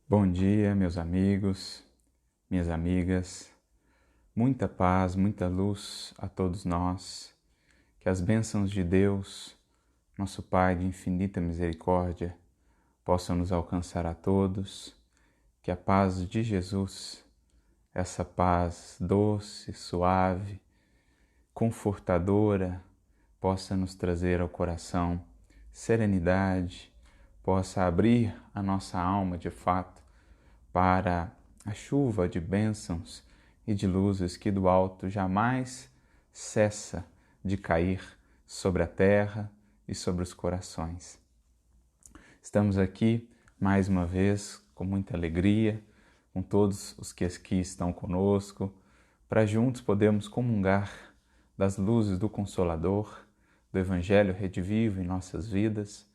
Bom dia, meus amigos, minhas amigas. Muita paz, muita luz a todos nós. Que as bênçãos de Deus, nosso Pai de infinita misericórdia, possam nos alcançar a todos. Que a paz de Jesus, essa paz doce, suave, confortadora, possa nos trazer ao coração serenidade, possa abrir a nossa alma de fato para a chuva de bênçãos e de luzes que do alto jamais cessa de cair sobre a terra e sobre os corações. Estamos aqui mais uma vez com muita alegria, com todos os que aqui estão conosco, para juntos podermos comungar das luzes do Consolador, do Evangelho redivivo em nossas vidas,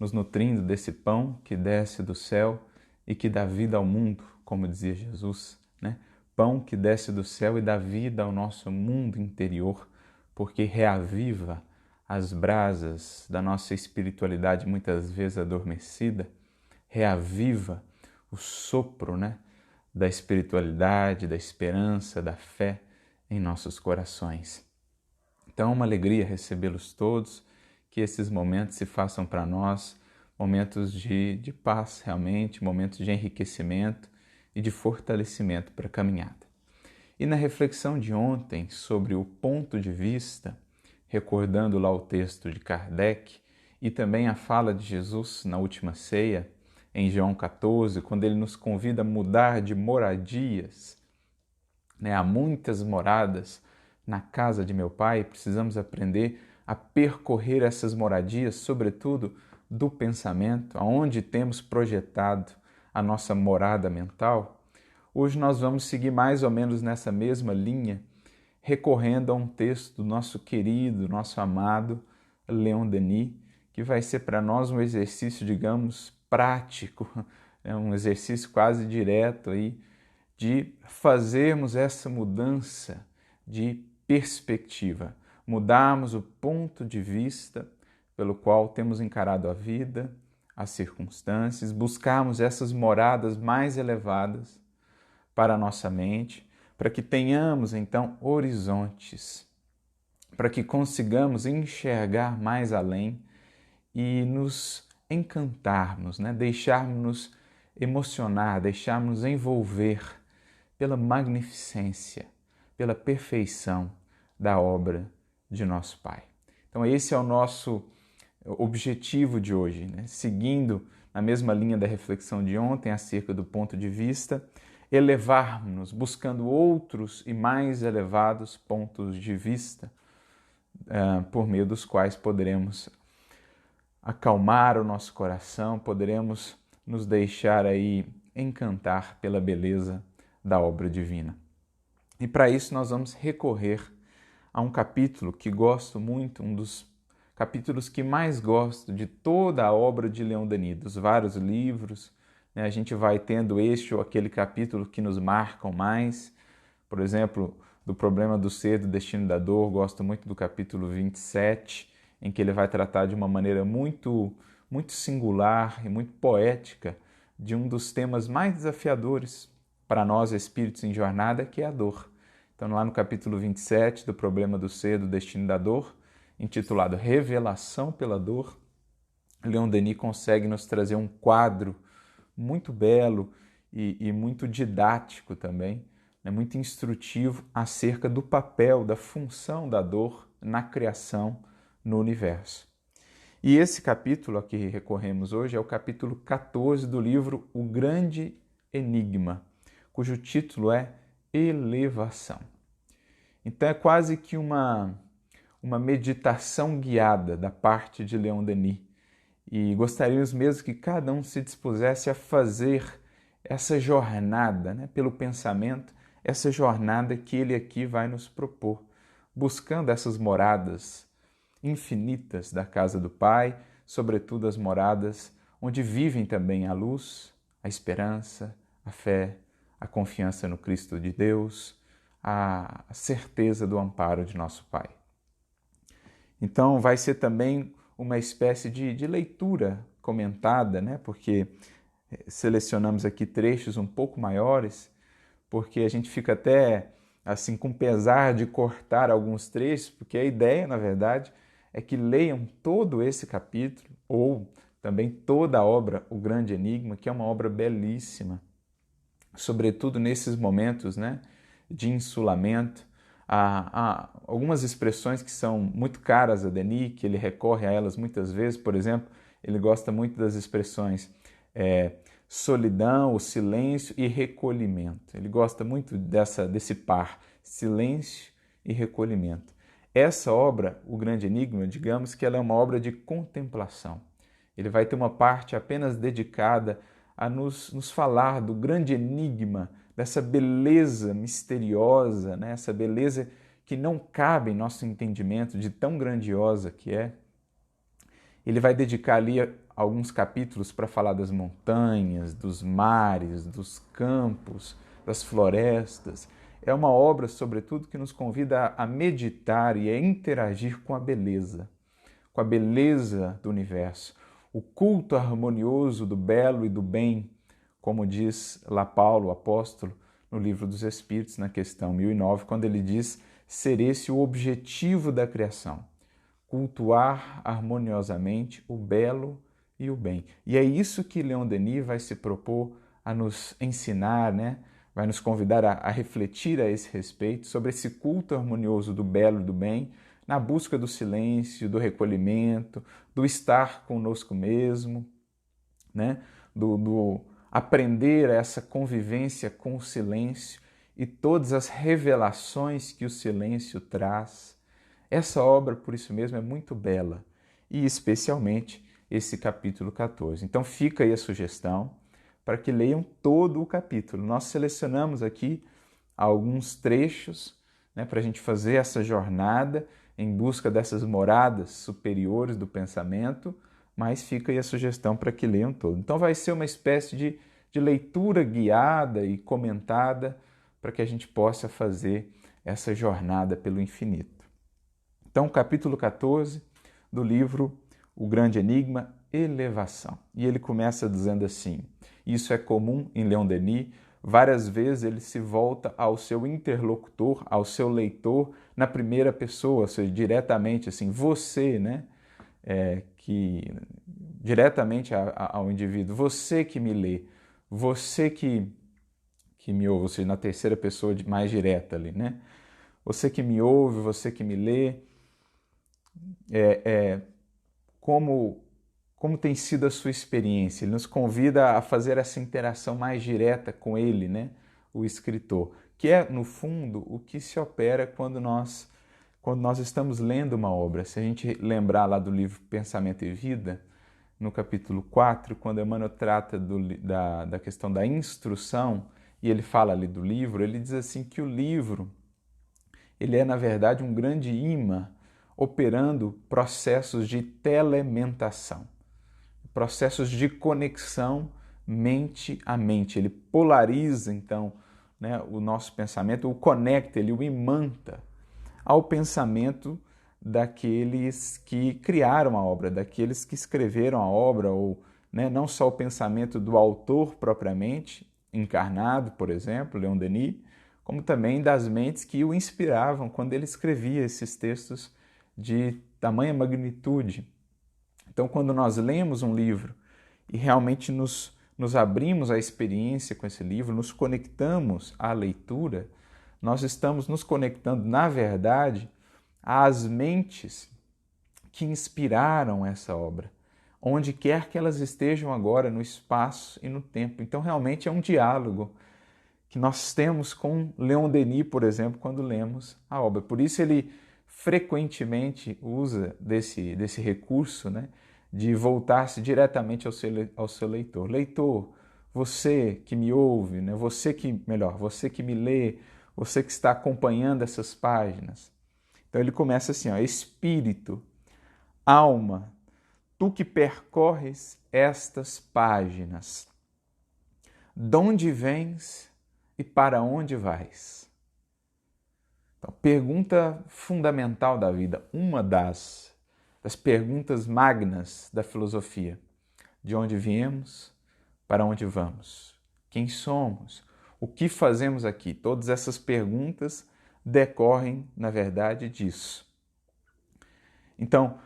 nos nutrindo desse pão que desce do céu e que dá vida ao mundo, como dizia Jesus, né? Pão que desce do céu e dá vida ao nosso mundo interior, porque reaviva as brasas da nossa espiritualidade muitas vezes adormecida, reaviva o sopro, né, da espiritualidade, da esperança, da fé em nossos corações. Então é uma alegria recebê-los todos, que esses momentos se façam para nós momentos de paz realmente, momentos de enriquecimento e de fortalecimento para a caminhada. E na reflexão de ontem sobre o ponto de vista, recordando lá o texto de Kardec e também a fala de Jesus na última ceia, em João 14, quando ele nos convida a mudar de moradias, né? Há muitas moradas na casa de meu Pai, precisamos aprender a percorrer essas moradias, sobretudo do pensamento, aonde temos projetado a nossa morada mental. Hoje nós vamos seguir mais ou menos nessa mesma linha, recorrendo a um texto do nosso querido, nosso amado Leon Denis, que vai ser para nós um exercício, digamos, prático, um exercício quase direto aí, de fazermos essa mudança de perspectiva, mudarmos o ponto de vista pelo qual temos encarado a vida, as circunstâncias, buscarmos essas moradas mais elevadas para a nossa mente, para que tenhamos então horizontes, para que consigamos enxergar mais além e nos encantarmos, né? Deixarmos-nos emocionar, deixarmos envolver pela magnificência, pela perfeição da obra de nosso Pai. Então esse é o nosso objetivo de hoje, né? Seguindo na mesma linha da reflexão de ontem acerca do ponto de vista, elevarmos-nos, buscando outros e mais elevados pontos de vista, por meio dos quais poderemos acalmar o nosso coração, poderemos nos deixar aí encantar pela beleza da obra divina. E para isso nós vamos recorrer a um capítulo que gosto muito, um dos capítulos que mais gosto de toda a obra de Leon Denis, dos vários livros, né? A gente vai tendo este ou aquele capítulo que nos marcam mais. Por exemplo, do problema do ser, do destino da dor, gosto muito do capítulo 27, em que ele vai tratar de uma maneira muito singular e muito poética de um dos temas mais desafiadores para nós espíritos em jornada, que é a dor. Então, lá no capítulo 27 do problema do ser, do destino da dor, intitulado Revelação pela Dor, Leon Denis consegue nos trazer um quadro muito belo e muito didático também, né, muito instrutivo acerca do papel, da função da dor na criação, no universo. E esse capítulo a que recorremos hoje é o capítulo 14 do livro O Grande Enigma, cujo título é Elevação. Então é quase que uma meditação guiada da parte de Leon Denis. E gostaríamos mesmo que cada um se dispusesse a fazer essa jornada, né, pelo pensamento, essa jornada que ele aqui vai nos propor, buscando essas moradas infinitas da casa do Pai, sobretudo as moradas onde vivem também a luz, a esperança, a fé, a confiança no Cristo de Deus, a certeza do amparo de nosso Pai. Então vai ser também uma espécie de leitura comentada, né? Porque selecionamos aqui trechos um pouco maiores, porque a gente fica até assim com pesar de cortar alguns trechos, porque a ideia, na verdade, é que leiam todo esse capítulo, ou também toda a obra O Grande Enigma, que é uma obra belíssima, sobretudo nesses momentos, né, de insulamento. Há algumas expressões que são muito caras a Denis, que ele recorre a elas muitas vezes. Por exemplo, ele gosta muito das expressões solidão, o silêncio e recolhimento. Ele gosta muito desse par, silêncio e recolhimento. Essa obra, O Grande Enigma, digamos que ela é uma obra de contemplação. Ele vai ter uma parte apenas dedicada a nos falar do grande enigma, dessa beleza misteriosa, né? Essa beleza que não cabe em nosso entendimento, de tão grandiosa que é. Ele vai dedicar ali alguns capítulos para falar das montanhas, dos mares, dos campos, das florestas. É uma obra, sobretudo, que nos convida a meditar e a interagir com a beleza do universo. O culto harmonioso do belo e do bem, como diz lá Paulo, o apóstolo, no Livro dos Espíritos, na questão 1009, quando ele diz ser esse o objetivo da criação, cultuar harmoniosamente o belo e o bem. E é isso que Leon Denis vai se propor a nos ensinar, né? Vai nos convidar a refletir a esse respeito, sobre esse culto harmonioso do belo e do bem, na busca do silêncio, do recolhimento, do estar conosco mesmo, né? do aprender essa convivência com o silêncio e todas as revelações que o silêncio traz. Essa obra, por isso mesmo, é muito bela, e especialmente esse capítulo 14. Então fica aí a sugestão para que leiam todo o capítulo. Nós selecionamos aqui alguns trechos, né, para a gente fazer essa jornada em busca dessas moradas superiores do pensamento, mas fica aí a sugestão para que leiam todo. Então vai ser uma espécie de leitura guiada e comentada para que a gente possa fazer essa jornada pelo infinito. Então, capítulo 14 do livro O Grande Enigma, Elevação. E ele começa dizendo assim: isso é comum em Leon Denis. Várias vezes ele se volta ao seu interlocutor, ao seu leitor, na primeira pessoa, ou seja, diretamente assim, você, né? Diretamente ao indivíduo, você que me lê, você que me ouve, ou seja, na terceira pessoa mais direta ali, né? Você que me ouve, você que me lê, como tem sido a sua experiência? Ele nos convida a fazer essa interação mais direta com ele, né? O escritor, que é, no fundo, o que se opera quando nós estamos lendo uma obra. Se a gente lembrar lá do livro Pensamento e Vida, no capítulo 4, quando Emmanuel trata da questão da instrução, e ele fala ali do livro, ele diz assim que o livro ele é, na verdade, um grande imã operando processos de telementação, processos de conexão mente a mente. Ele polariza, então, né, o nosso pensamento, o conecta, ele o imanta ao pensamento daqueles que criaram a obra, daqueles que escreveram a obra, ou, né, não só o pensamento do autor propriamente, encarnado, por exemplo, Leon Denis, como também das mentes que o inspiravam quando ele escrevia esses textos de tamanha magnitude. Então, quando nós lemos um livro e realmente nos abrimos à experiência com esse livro, nos conectamos à leitura, nós estamos nos conectando, na verdade, às mentes que inspiraram essa obra, onde quer que elas estejam agora no espaço e no tempo. Então, realmente é um diálogo que nós temos com Leon Denis, por exemplo, quando lemos a obra. Por isso ele frequentemente usa desse recurso, né, de voltar-se diretamente ao seu leitor. Leitor, você que me ouve, né, você que me lê, você que está acompanhando essas páginas. Então ele começa assim, ó: espírito, alma, tu que percorres estas páginas, donde vens e para onde vais? Então, pergunta fundamental da vida, uma das perguntas magnas da filosofia. De onde viemos, Para onde vamos? Quem somos? O que fazemos aqui? Todas essas perguntas decorrem, na verdade, disso. Então,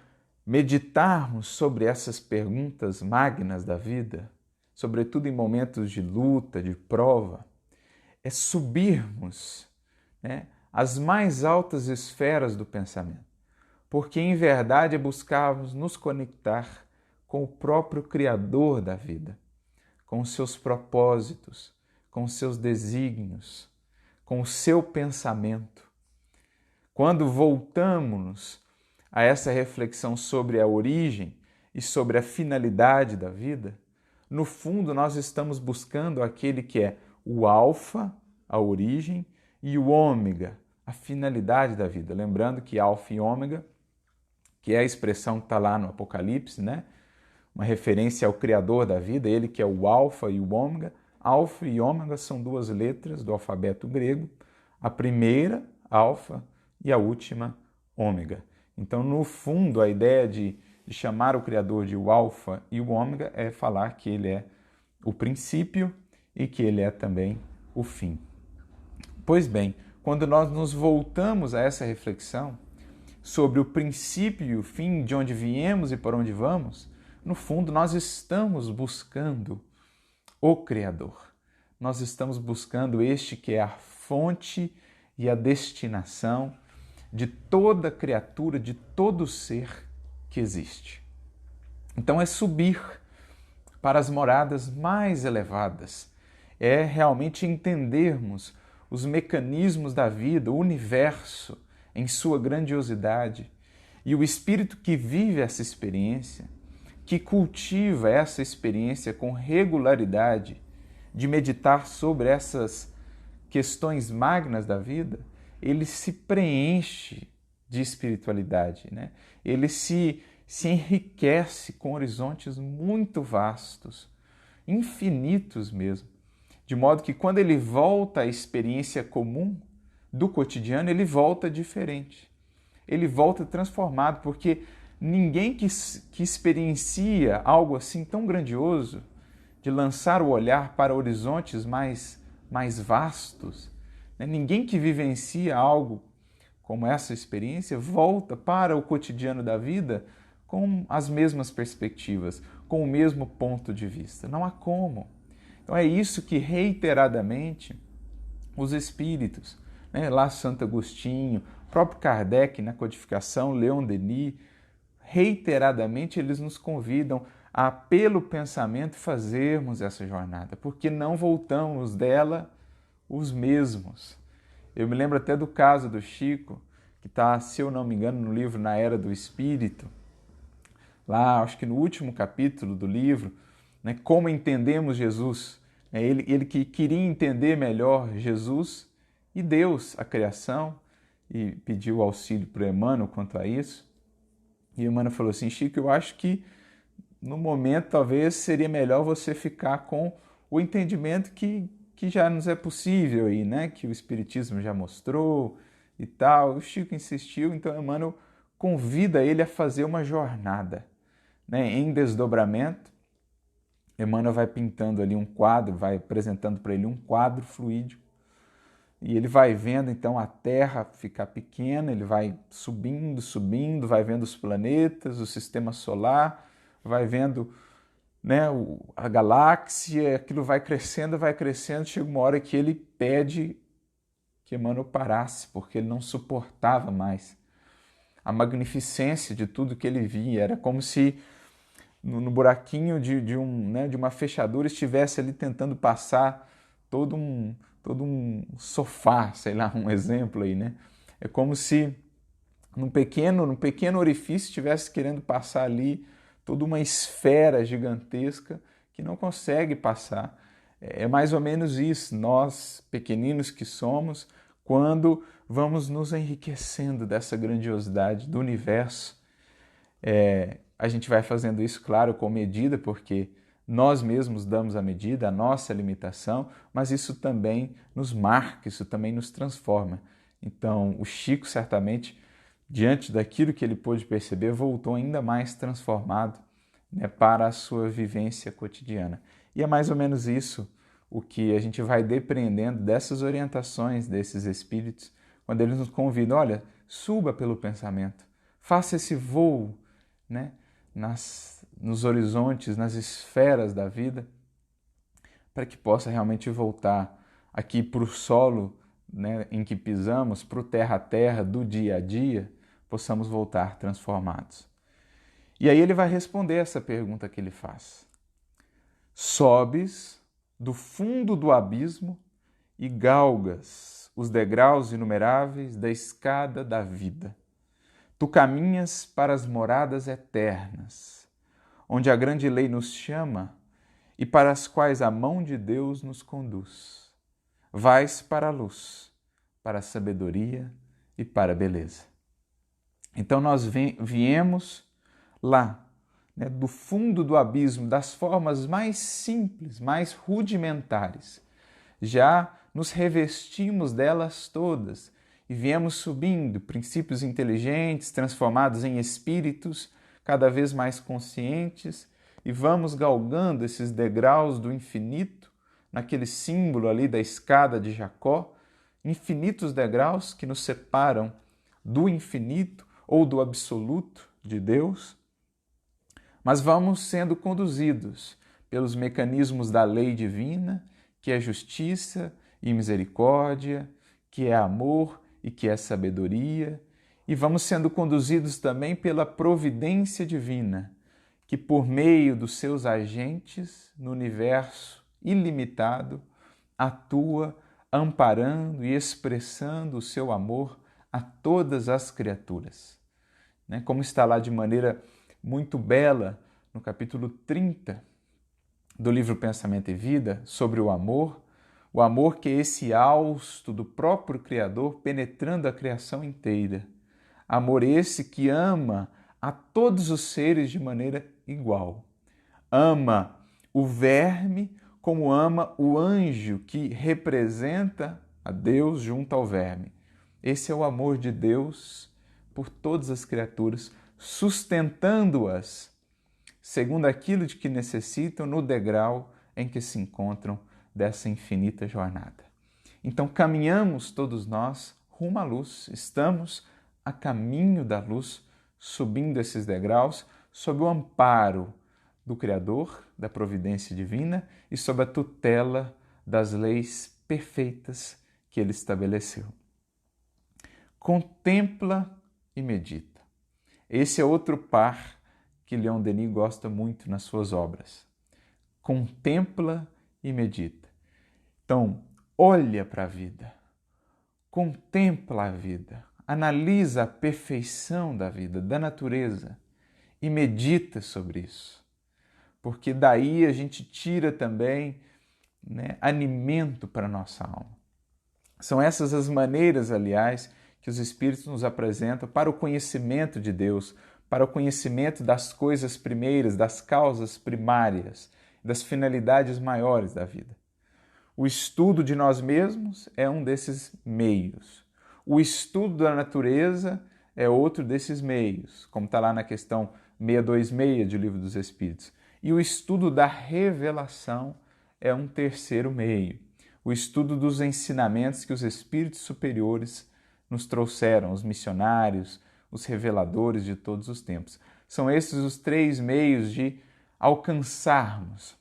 meditarmos sobre essas perguntas magnas da vida, sobretudo em momentos de luta, de prova, é subirmos, né, as mais altas esferas do pensamento, porque em verdade é buscarmos nos conectar com o próprio Criador da vida, com os seus propósitos, com os seus desígnios, com o seu pensamento. Quando voltamos a essa reflexão sobre a origem e sobre a finalidade da vida, no fundo nós estamos buscando aquele que é o alfa, a origem, e o ômega, a finalidade da vida. Lembrando que alfa e ômega, que é a expressão que está lá no Apocalipse, né? Uma referência ao Criador da vida, ele que é o alfa e o ômega. Alfa e ômega são duas letras do alfabeto grego, a primeira, alfa, e a última, ômega. Então, no fundo, a ideia de chamar o Criador de o alfa e o ômega é falar que ele é o princípio e que ele é também o fim. Pois bem, quando nós nos voltamos a essa reflexão sobre o princípio e o fim, de onde viemos e para onde vamos, no fundo nós estamos buscando o Criador. Nós estamos buscando este que é a fonte e a destinação de toda criatura, de todo ser que existe. Então é subir para as moradas mais elevadas, é realmente entendermos os mecanismos da vida, o universo em sua grandiosidade e o espírito que vive essa experiência, que cultiva essa experiência com regularidade, de meditar sobre essas questões magnas da vida, ele se preenche de espiritualidade, né? Ele se enriquece com horizontes muito vastos, infinitos mesmo, de modo que quando ele volta à experiência comum do cotidiano, ele volta diferente, ele volta transformado, porque ninguém que experiencia algo assim tão grandioso, de lançar o olhar para horizontes mais vastos, né? Ninguém que vivencia algo como essa experiência volta para o cotidiano da vida com as mesmas perspectivas, com o mesmo ponto de vista. Não há como. Então é isso que reiteradamente os espíritos, né, lá Santo Agostinho, próprio Kardec na codificação, Leon Denis, reiteradamente eles nos convidam a, pelo pensamento, fazermos essa jornada, porque não voltamos dela os mesmos. Eu me lembro até do caso do Chico, que está, se eu não me engano, no livro Na Era do Espírito, lá, acho que no último capítulo do livro, né, como entendemos Jesus. Ele que queria entender melhor Jesus e Deus, a criação, e pediu auxílio para o Emmanuel quanto a isso. E o Emmanuel falou assim: Chico, eu acho que no momento talvez seria melhor você ficar com o entendimento que já nos é possível aí, né? Que o Espiritismo já mostrou e tal. O Chico insistiu, então Emmanuel convida ele a fazer uma jornada, né, em desdobramento. Emmanuel vai pintando ali um quadro, vai apresentando para ele um quadro fluídico, e ele vai vendo então a Terra ficar pequena, ele vai subindo, vai vendo os planetas, o sistema solar, vai vendo, né, a galáxia, aquilo vai crescendo, chega uma hora que ele pede que Emmanuel parasse, porque ele não suportava mais a magnificência de tudo que ele via. Era como se no buraquinho de uma fechadura estivesse ali tentando passar todo um sofá, sei lá, um exemplo aí, né? É como se num pequeno orifício estivesse querendo passar ali toda uma esfera gigantesca que não consegue passar. É mais ou menos isso, nós, pequeninos que somos, quando vamos nos enriquecendo dessa grandiosidade do universo. A gente vai fazendo isso, claro, com medida, porque nós mesmos damos a medida, a nossa limitação, mas isso também nos marca, isso também nos transforma. Então, o Chico, certamente, diante daquilo que ele pôde perceber, voltou ainda mais transformado, né, para a sua vivência cotidiana. E é mais ou menos isso o que a gente vai depreendendo dessas orientações desses espíritos, quando eles nos convidam, olha, suba pelo pensamento, faça esse voo, né, nos horizontes, nas esferas da vida, para que possa realmente voltar aqui para o solo, né, em que pisamos, para o terra a terra do dia a dia, possamos voltar transformados. E aí ele vai responder essa pergunta que ele faz. Sobes do fundo do abismo e galgas os degraus inumeráveis da escada da vida. Tu caminhas para as moradas eternas, onde a grande lei nos chama e para as quais a mão de Deus nos conduz. Vais para a luz, para a sabedoria e para a beleza. Então nós viemos lá, né, do fundo do abismo, das formas mais simples, mais rudimentares. Já nos revestimos delas todas e viemos subindo, princípios inteligentes, transformados em espíritos cada vez mais conscientes, e vamos galgando esses degraus do infinito, naquele símbolo ali da escada de Jacó, infinitos degraus que nos separam do infinito ou do absoluto de Deus, mas vamos sendo conduzidos pelos mecanismos da lei divina, que é justiça e misericórdia, que é amor e que é sabedoria, e vamos sendo conduzidos também pela providência divina, que por meio dos seus agentes no universo ilimitado atua amparando e expressando o seu amor a todas as criaturas. Como está lá de maneira muito bela no capítulo 30 do livro Pensamento e Vida, sobre o amor que é esse hausto do próprio Criador penetrando a criação inteira. Amor esse que ama a todos os seres de maneira igual. Ama o verme como ama o anjo que representa a Deus junto ao verme. Esse é o amor de Deus por todas as criaturas, sustentando-as segundo aquilo de que necessitam no degrau em que se encontram dessa infinita jornada. Então caminhamos todos nós rumo à luz, estamos a caminho da luz, subindo esses degraus sob o amparo do Criador, da providência divina e sob a tutela das leis perfeitas que Ele estabeleceu. Contempla e medita. Esse é outro par que Leon Denis gosta muito nas suas obras. Contempla e medita. Então, olha para a vida, contempla a vida, analisa a perfeição da vida, da natureza e medita sobre isso. Porque daí a gente tira também, alimento para a nossa alma. São essas as maneiras, aliás, que os Espíritos nos apresentam para o conhecimento de Deus, para o conhecimento das coisas primeiras, das causas primárias, das finalidades maiores da vida. O estudo de nós mesmos é um desses meios. O estudo da natureza é outro desses meios, como está lá na questão 626 do Livro dos Espíritos. E o estudo da revelação é um terceiro meio. O estudo dos ensinamentos que os espíritos superiores nos trouxeram, os missionários, os reveladores de todos os tempos. São esses os três meios de alcançarmos,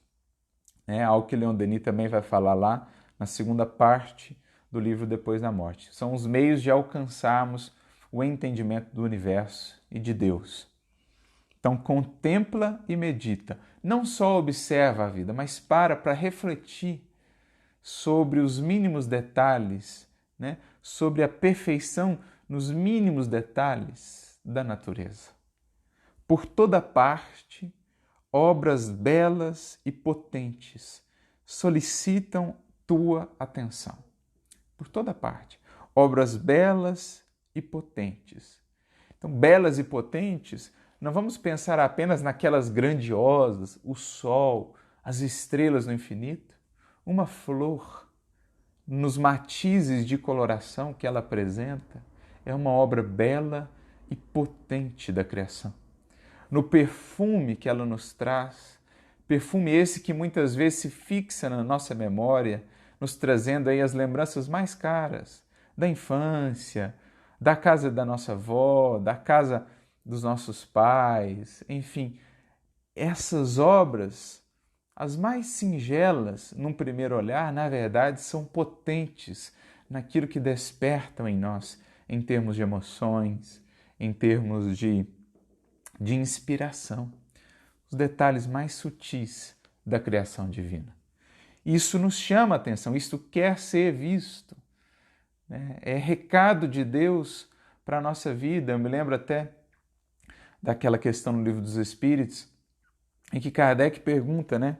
algo que Leon Denis também vai falar lá na segunda parte do livro Depois da Morte. São os meios de alcançarmos o entendimento do universo e de Deus. Então, contempla e medita. Não só observa a vida, mas para refletir sobre os mínimos detalhes, sobre a perfeição nos mínimos detalhes da natureza. Por toda parte, obras belas e potentes solicitam tua atenção. Por toda parte, obras belas e potentes. Então, belas e potentes, não vamos pensar apenas naquelas grandiosas, o sol, as estrelas no infinito, uma flor, nos matizes de coloração que ela apresenta, é uma obra bela e potente da criação. No perfume que ela nos traz, Perfume esse que muitas vezes se fixa na nossa memória, nos trazendo aí as lembranças mais caras da infância, da casa da nossa avó, da casa dos nossos pais, enfim, essas obras, as mais singelas, num primeiro olhar, na verdade, são potentes naquilo que despertam em nós, em termos de emoções, em termos de inspiração, os detalhes mais sutis da criação divina. Isso nos chama a atenção, isso quer ser visto, né? É recado de Deus para a nossa vida. Eu me lembro até daquela questão no Livro dos Espíritos, em que Kardec pergunta, né,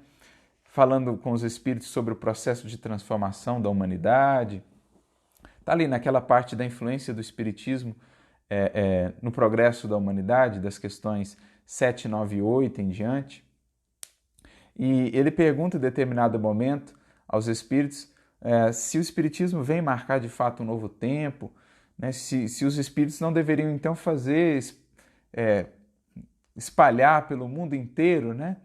falando com os espíritos sobre o processo de transformação da humanidade. Está ali naquela parte da influência do Espiritismo no progresso da humanidade, das questões 7, 9 e 8 em diante. E ele pergunta em determinado momento aos espíritos se o Espiritismo vem marcar de fato um novo tempo, né, se os espíritos não deveriam então espalhar pelo mundo inteiro, né,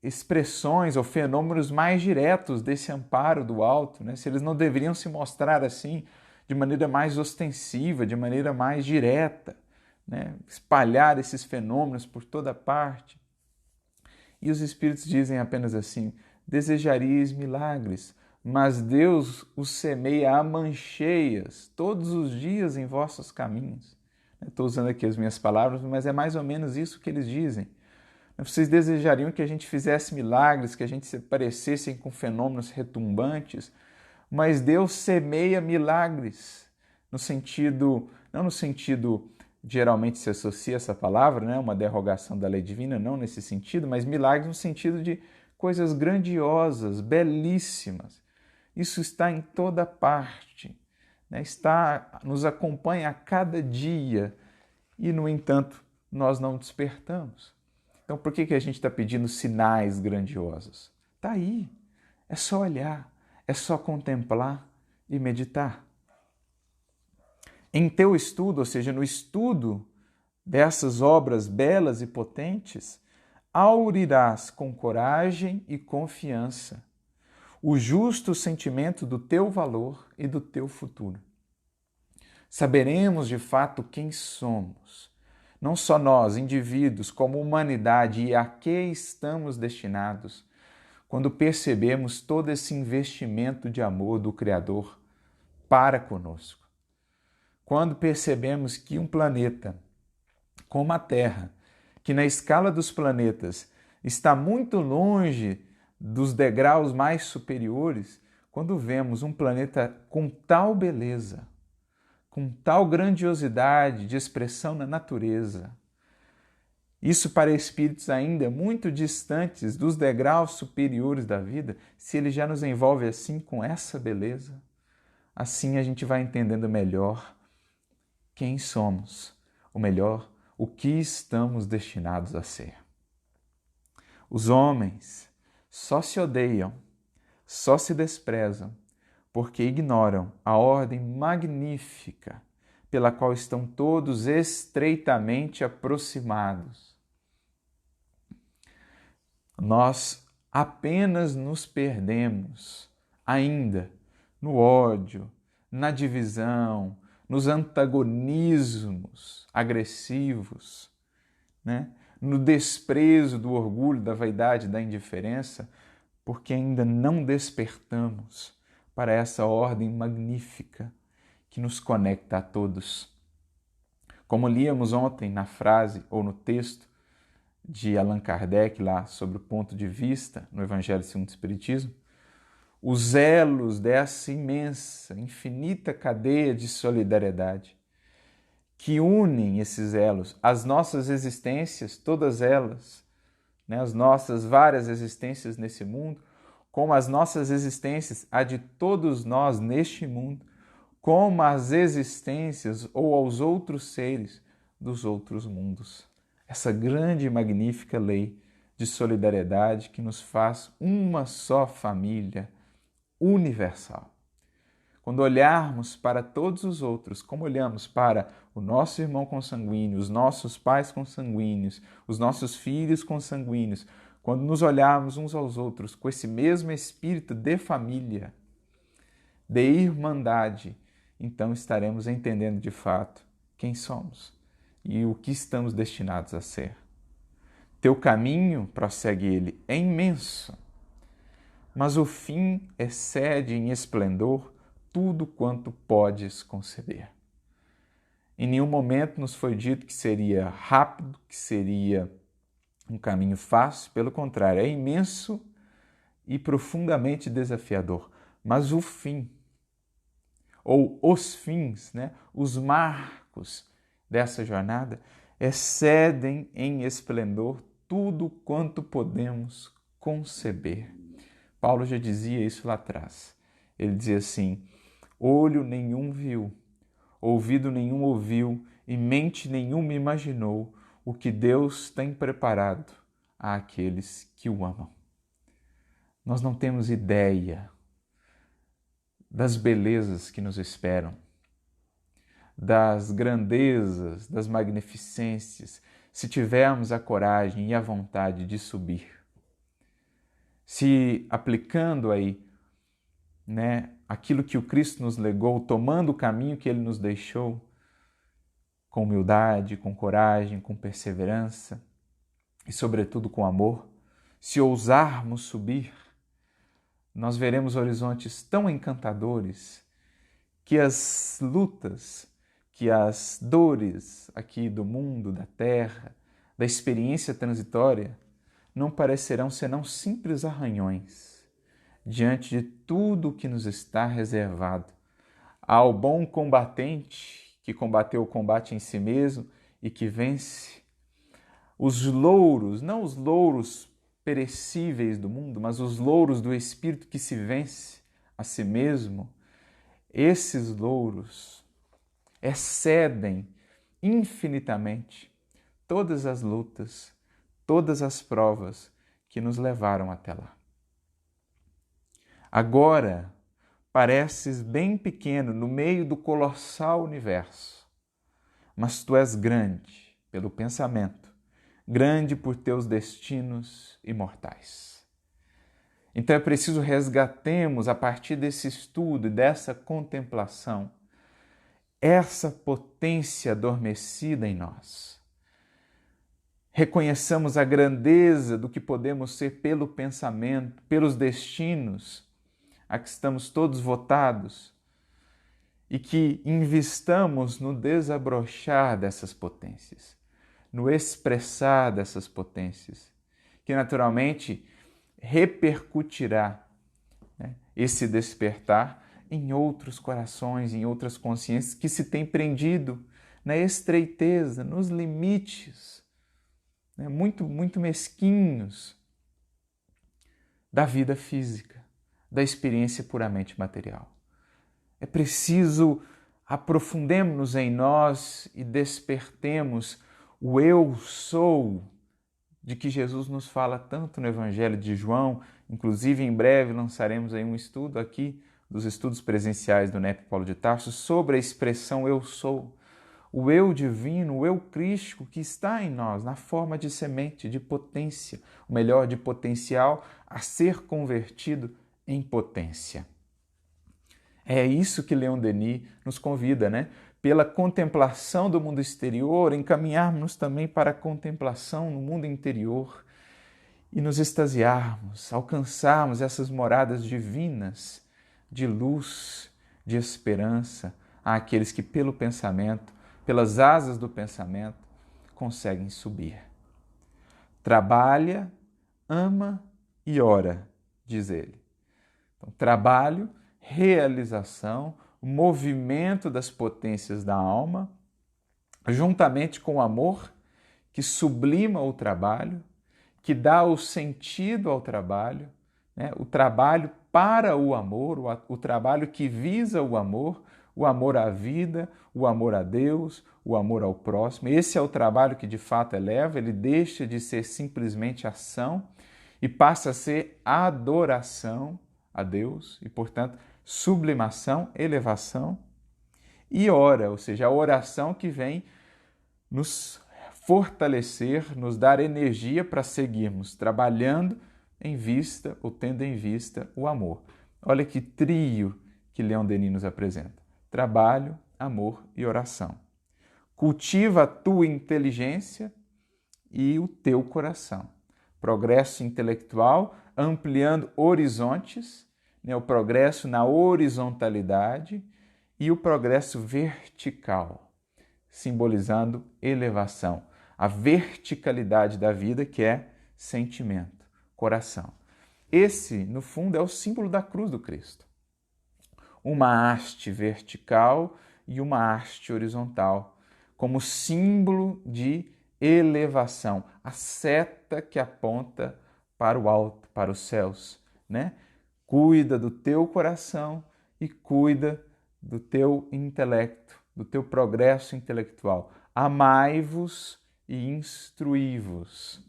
expressões ou fenômenos mais diretos desse amparo do alto, né, se eles não deveriam se mostrar assim de maneira mais ostensiva, de maneira mais direta, né, espalhar esses fenômenos por toda parte. E os espíritos dizem apenas assim: desejarias milagres, mas Deus os semeia a mancheias todos os dias em vossos caminhos. Estou usando aqui as minhas palavras, mas é mais ou menos isso que eles dizem. Vocês desejariam que a gente fizesse milagres, que a gente se parecesse com fenômenos retumbantes, mas Deus semeia milagres, no sentido, não no sentido geralmente se associa essa palavra, né, uma derrogação da lei divina, não nesse sentido, mas milagres no sentido de coisas grandiosas, belíssimas. Isso está em toda parte, né, nos acompanha a cada dia e, no entanto, nós não despertamos. Então, por que a gente está pedindo sinais grandiosos? Está aí, é só olhar, é só contemplar e meditar. Em teu estudo, ou seja, no estudo dessas obras belas e potentes, aurirás com coragem e confiança o justo sentimento do teu valor e do teu futuro. Saberemos de fato quem somos, não só nós, indivíduos, como humanidade, e a que estamos destinados, quando percebemos todo esse investimento de amor do Criador para conosco. Quando percebemos que um planeta como a Terra, que na escala dos planetas está muito longe dos degraus mais superiores, quando vemos um planeta com tal beleza, com tal grandiosidade de expressão na natureza, isso para espíritos ainda muito distantes dos degraus superiores da vida, se ele já nos envolve assim com essa beleza, assim a gente vai entendendo melhor quem somos, ou melhor, o que estamos destinados a ser. Os homens só se odeiam, só se desprezam, porque ignoram a ordem magnífica pela qual estão todos estreitamente aproximados. Nós apenas nos perdemos ainda no ódio, na divisão, nos antagonismos agressivos, né? No desprezo do orgulho, da vaidade, da indiferença, porque ainda não despertamos para essa ordem magnífica que nos conecta a todos. Como líamos ontem na frase ou no texto de Allan Kardec, lá sobre o ponto de vista no Evangelho segundo o Espiritismo, os elos dessa imensa, infinita cadeia de solidariedade que unem esses elos, as nossas existências, todas elas, né, as nossas várias existências nesse mundo, como as nossas existências, a de todos nós neste mundo, como as existências ou aos outros seres dos outros mundos. Essa grande e magnífica lei de solidariedade que nos faz uma só família universal. Quando olharmos para todos os outros, como olhamos para o nosso irmão consanguíneo, os nossos pais consanguíneos, os nossos filhos consanguíneos, quando nos olharmos uns aos outros com esse mesmo espírito de família, de irmandade, então estaremos entendendo de fato quem somos e o que estamos destinados a ser. Teu caminho, prossegue ele, é imenso, mas o fim excede em esplendor tudo quanto podes conceber. Em nenhum momento nos foi dito que seria rápido, que seria um caminho fácil, pelo contrário, é imenso e profundamente desafiador. Mas o fim, ou os fins, os marcos dessa jornada, excedem em esplendor tudo quanto podemos conceber. Paulo já dizia isso lá atrás. Ele dizia assim: olho nenhum viu, ouvido nenhum ouviu e mente nenhuma imaginou o que Deus tem preparado àqueles que o amam. Nós não temos ideia das belezas que nos esperam, das grandezas, das magnificências, se tivermos a coragem e a vontade de subir. Se aplicando aí, aquilo que o Cristo nos legou, tomando o caminho que Ele nos deixou, com humildade, com coragem, com perseverança e, sobretudo, com amor, se ousarmos subir, nós veremos horizontes tão encantadores que as lutas, que as dores aqui do mundo, da terra, da experiência transitória, não parecerão senão simples arranhões diante de tudo o que nos está reservado ao bom combatente que combateu o combate em si mesmo e que vence. Os louros, não os louros perecíveis do mundo, mas os louros do Espírito que se vence a si mesmo, esses louros excedem infinitamente todas as lutas, todas as provas que nos levaram até lá. Agora, pareces bem pequeno no meio do colossal universo, mas tu és grande pelo pensamento, grande por teus destinos imortais. Então é preciso resgatemos, a partir desse estudo e dessa contemplação, essa potência adormecida em nós. Reconheçamos a grandeza do que podemos ser pelo pensamento, pelos destinos a que estamos todos votados e que investamos no desabrochar dessas potências, no expressar dessas potências, que naturalmente repercutirá esse despertar em outros corações, em outras consciências que se têm prendido na estreiteza, nos limites muito mesquinhos da vida física, da experiência puramente material. É preciso aprofundemos-nos em nós e despertemos o eu sou de que Jesus nos fala tanto no Evangelho de João. Inclusive, em breve lançaremos aí um estudo aqui dos estudos presenciais do NEP Paulo de Tarso sobre a expressão eu sou, o eu divino, o eu crístico que está em nós, na forma de semente, de potência, ou melhor, de potencial a ser convertido em potência. É isso que Leon Denis nos convida, Pela contemplação do mundo exterior, encaminharmos também para a contemplação no mundo interior e nos extasiarmos, alcançarmos essas moradas divinas de luz, de esperança àqueles que pelo pensamento, pelas asas do pensamento, conseguem subir. Trabalha, ama e ora, diz ele. Então, trabalho, realização, movimento das potências da alma, juntamente com o amor que sublima o trabalho, que dá o sentido ao trabalho, o trabalho para o amor, o trabalho que visa o amor à vida, o amor a Deus, o amor ao próximo. Esse é o trabalho que de fato eleva, ele deixa de ser simplesmente ação e passa a ser adoração a Deus e, portanto, sublimação, elevação, e ora, ou seja, a oração que vem nos fortalecer, nos dar energia para seguirmos trabalhando em vista ou tendo em vista o amor. Olha que trio que Leon Denis nos apresenta: trabalho, amor e oração. Cultiva a tua inteligência e o teu coração. Progresso intelectual, ampliando horizontes, o progresso na horizontalidade e o progresso vertical, simbolizando elevação. A verticalidade da vida, que é sentimento, coração. Esse, no fundo, é o símbolo da cruz do Cristo. Uma haste vertical e uma haste horizontal, como símbolo de elevação, a seta que aponta para o alto, para os céus, né? Cuida do teu coração e cuida do teu intelecto, do teu progresso intelectual. Amai-vos e instruí-vos,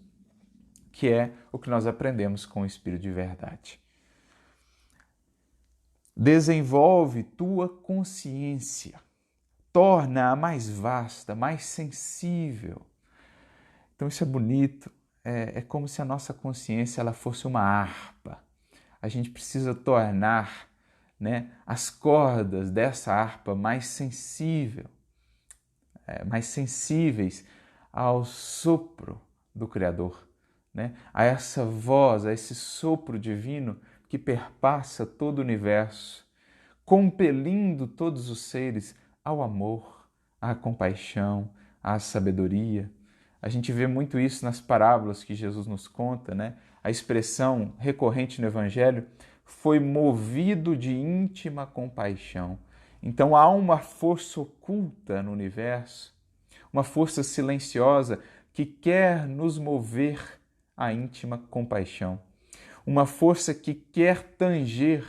que é o que nós aprendemos com o Espírito de verdade. Desenvolve tua consciência, torna-a mais vasta, mais sensível. Então isso é bonito, é como se a nossa consciência ela fosse uma harpa. A gente precisa tornar, né, as cordas dessa harpa mais sensíveis ao sopro do Criador, né? A essa voz, a esse sopro divino que perpassa todo o universo, compelindo todos os seres ao amor, à compaixão, à sabedoria. A gente vê muito isso nas parábolas que Jesus nos conta, né? A expressão recorrente no Evangelho foi movido de íntima compaixão. Então há uma força oculta no universo, uma força silenciosa que quer nos mover à íntima compaixão. Uma força que quer tanger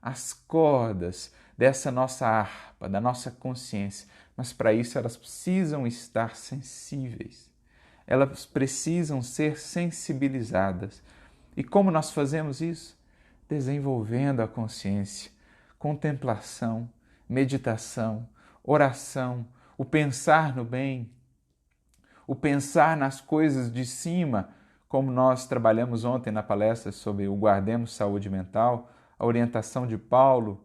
as cordas dessa nossa harpa, da nossa consciência. Mas para isso elas precisam estar sensíveis. Elas precisam ser sensibilizadas. E como nós fazemos isso? Desenvolvendo a consciência, contemplação, meditação, oração, o pensar no bem, o pensar nas coisas de cima, como nós trabalhamos ontem na palestra sobre o Guardemos Saúde Mental, a orientação de Paulo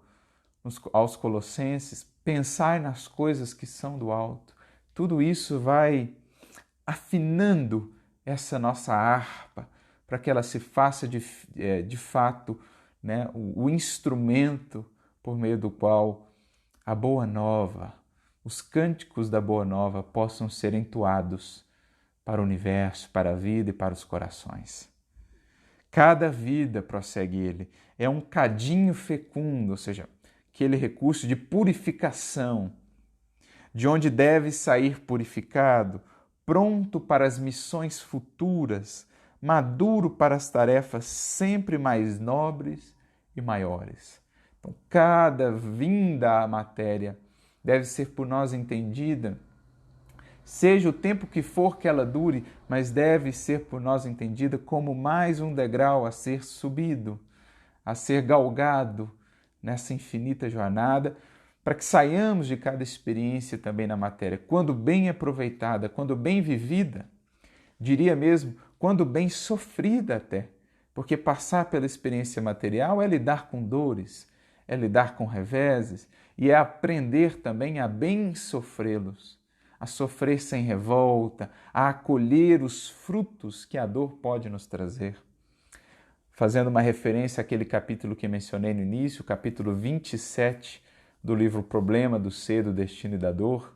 aos Colossenses, pensar nas coisas que são do alto. Tudo isso vai afinando essa nossa harpa para que ela se faça de fato, né, o instrumento por meio do qual a Boa Nova, os cânticos da Boa Nova possam ser entoados para o universo, para a vida e para os corações. Cada vida, prossegue ele, é um cadinho fecundo, ou seja, aquele recurso de purificação, de onde deve sair purificado, pronto para as missões futuras, maduro para as tarefas sempre mais nobres e maiores. Então, cada vinda à matéria deve ser por nós entendida, seja o tempo que for que ela dure, mas deve ser por nós entendida como mais um degrau a ser subido, a ser galgado nessa infinita jornada, para que saiamos de cada experiência também na matéria, quando bem aproveitada, quando bem vivida, diria mesmo, quando bem sofrida até, porque passar pela experiência material é lidar com dores, é lidar com reveses e é aprender também a bem sofrê-los, a sofrer sem revolta, a acolher os frutos que a dor pode nos trazer. Fazendo uma referência àquele capítulo que mencionei no início, o capítulo 27 do livro Problema do Ser, do Destino e da Dor,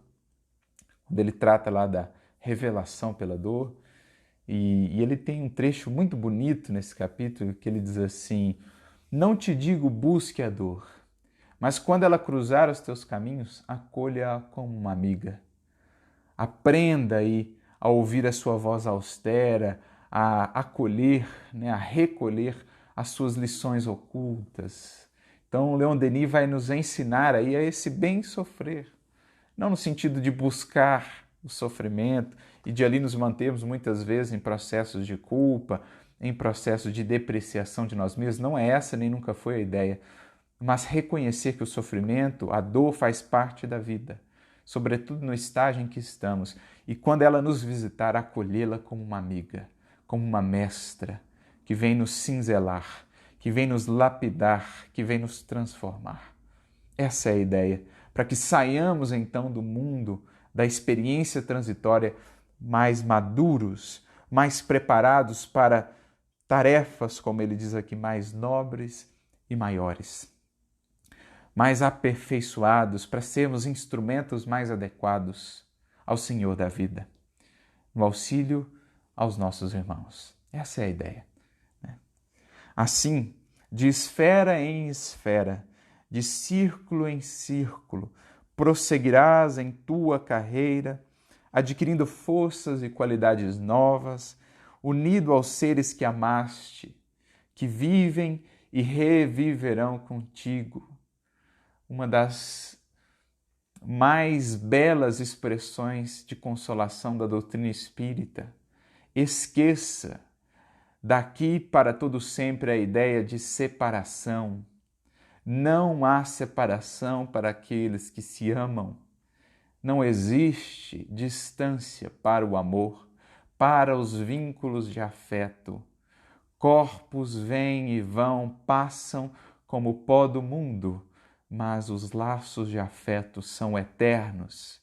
quando ele trata lá da revelação pela dor, e ele tem um trecho muito bonito nesse capítulo que ele diz assim: não te digo busque a dor, mas quando ela cruzar os teus caminhos, acolha-a como uma amiga. Aprenda aí a ouvir a sua voz austera, a acolher, né, a recolher as suas lições ocultas. Então, Leon Denis vai nos ensinar aí a esse bem sofrer, não no sentido de buscar o sofrimento e de ali nos mantermos muitas vezes em processos de culpa, em processos de depreciação de nós mesmos. Não é essa nem nunca foi a ideia, mas reconhecer que o sofrimento, a dor faz parte da vida. sobretudo no estágio em que estamos, e quando ela nos visitar, acolhê-la como uma amiga, como uma mestra, que vem nos cinzelar, que vem nos lapidar, que vem nos transformar. Essa é a ideia, para que saiamos então do mundo, da experiência transitória, mais maduros, mais preparados para tarefas, como ele diz aqui, mais nobres e maiores. Mais aperfeiçoados para sermos instrumentos mais adequados ao Senhor da vida, no auxílio aos nossos irmãos. Essa é a ideia. Assim, de esfera em esfera, de círculo em círculo, prosseguirás em tua carreira, adquirindo forças e qualidades novas, unido aos seres que amaste, que vivem e reviverão contigo. Uma das mais belas expressões de consolação da doutrina espírita. Esqueça daqui para todo sempre a ideia de separação. Não há separação para aqueles que se amam. Não existe distância para o amor, para os vínculos de afeto. Corpos vêm e vão, passam como o pó do mundo, mas os laços de afeto são eternos.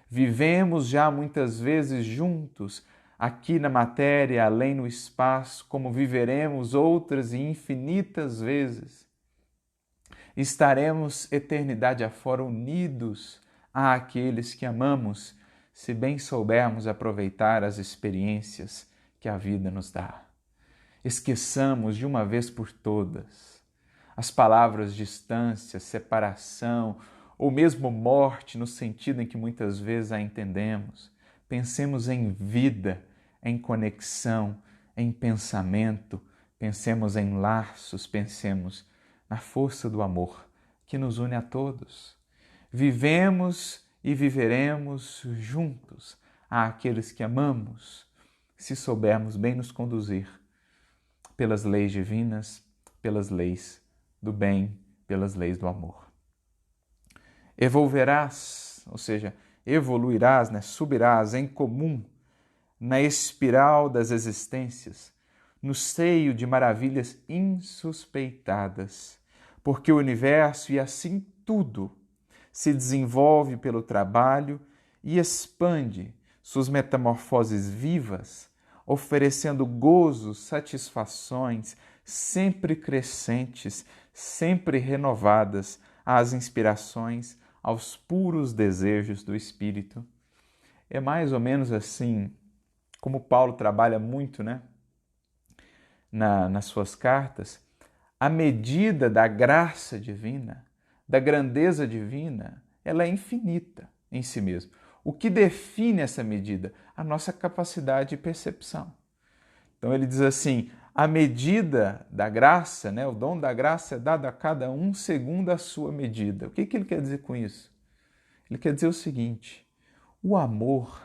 Vivemos já muitas vezes juntos, aqui na matéria, além no espaço, como viveremos outras e infinitas vezes. Estaremos eternidade afora unidos àqueles que amamos, se bem soubermos aproveitar as experiências que a vida nos dá. Esqueçamos de uma vez por todas as palavras distância, separação ou mesmo morte no sentido em que muitas vezes a entendemos. Pensemos em vida, em conexão, em pensamento, pensemos em laços, pensemos na força do amor que nos une a todos. Vivemos e viveremos juntos àqueles que amamos, se soubermos bem nos conduzir pelas leis divinas, pelas leis do bem, pelas leis do amor. Evolverás, ou seja, evoluirás, subirás em comum na espiral das existências, no seio de maravilhas insuspeitadas, porque o universo e assim tudo se desenvolve pelo trabalho e expande suas metamorfoses vivas, oferecendo gozos, satisfações sempre crescentes, sempre renovadas às inspirações, aos puros desejos do Espírito. É mais ou menos assim como Paulo trabalha muito, nas suas cartas, a medida da graça divina, da grandeza divina, ela é infinita em si mesma. O que define essa medida? A nossa capacidade de percepção. Então ele diz assim, a medida da graça, o dom da graça é dado a cada um segundo a sua medida. O que ele quer dizer com isso? Ele quer dizer o seguinte, o amor,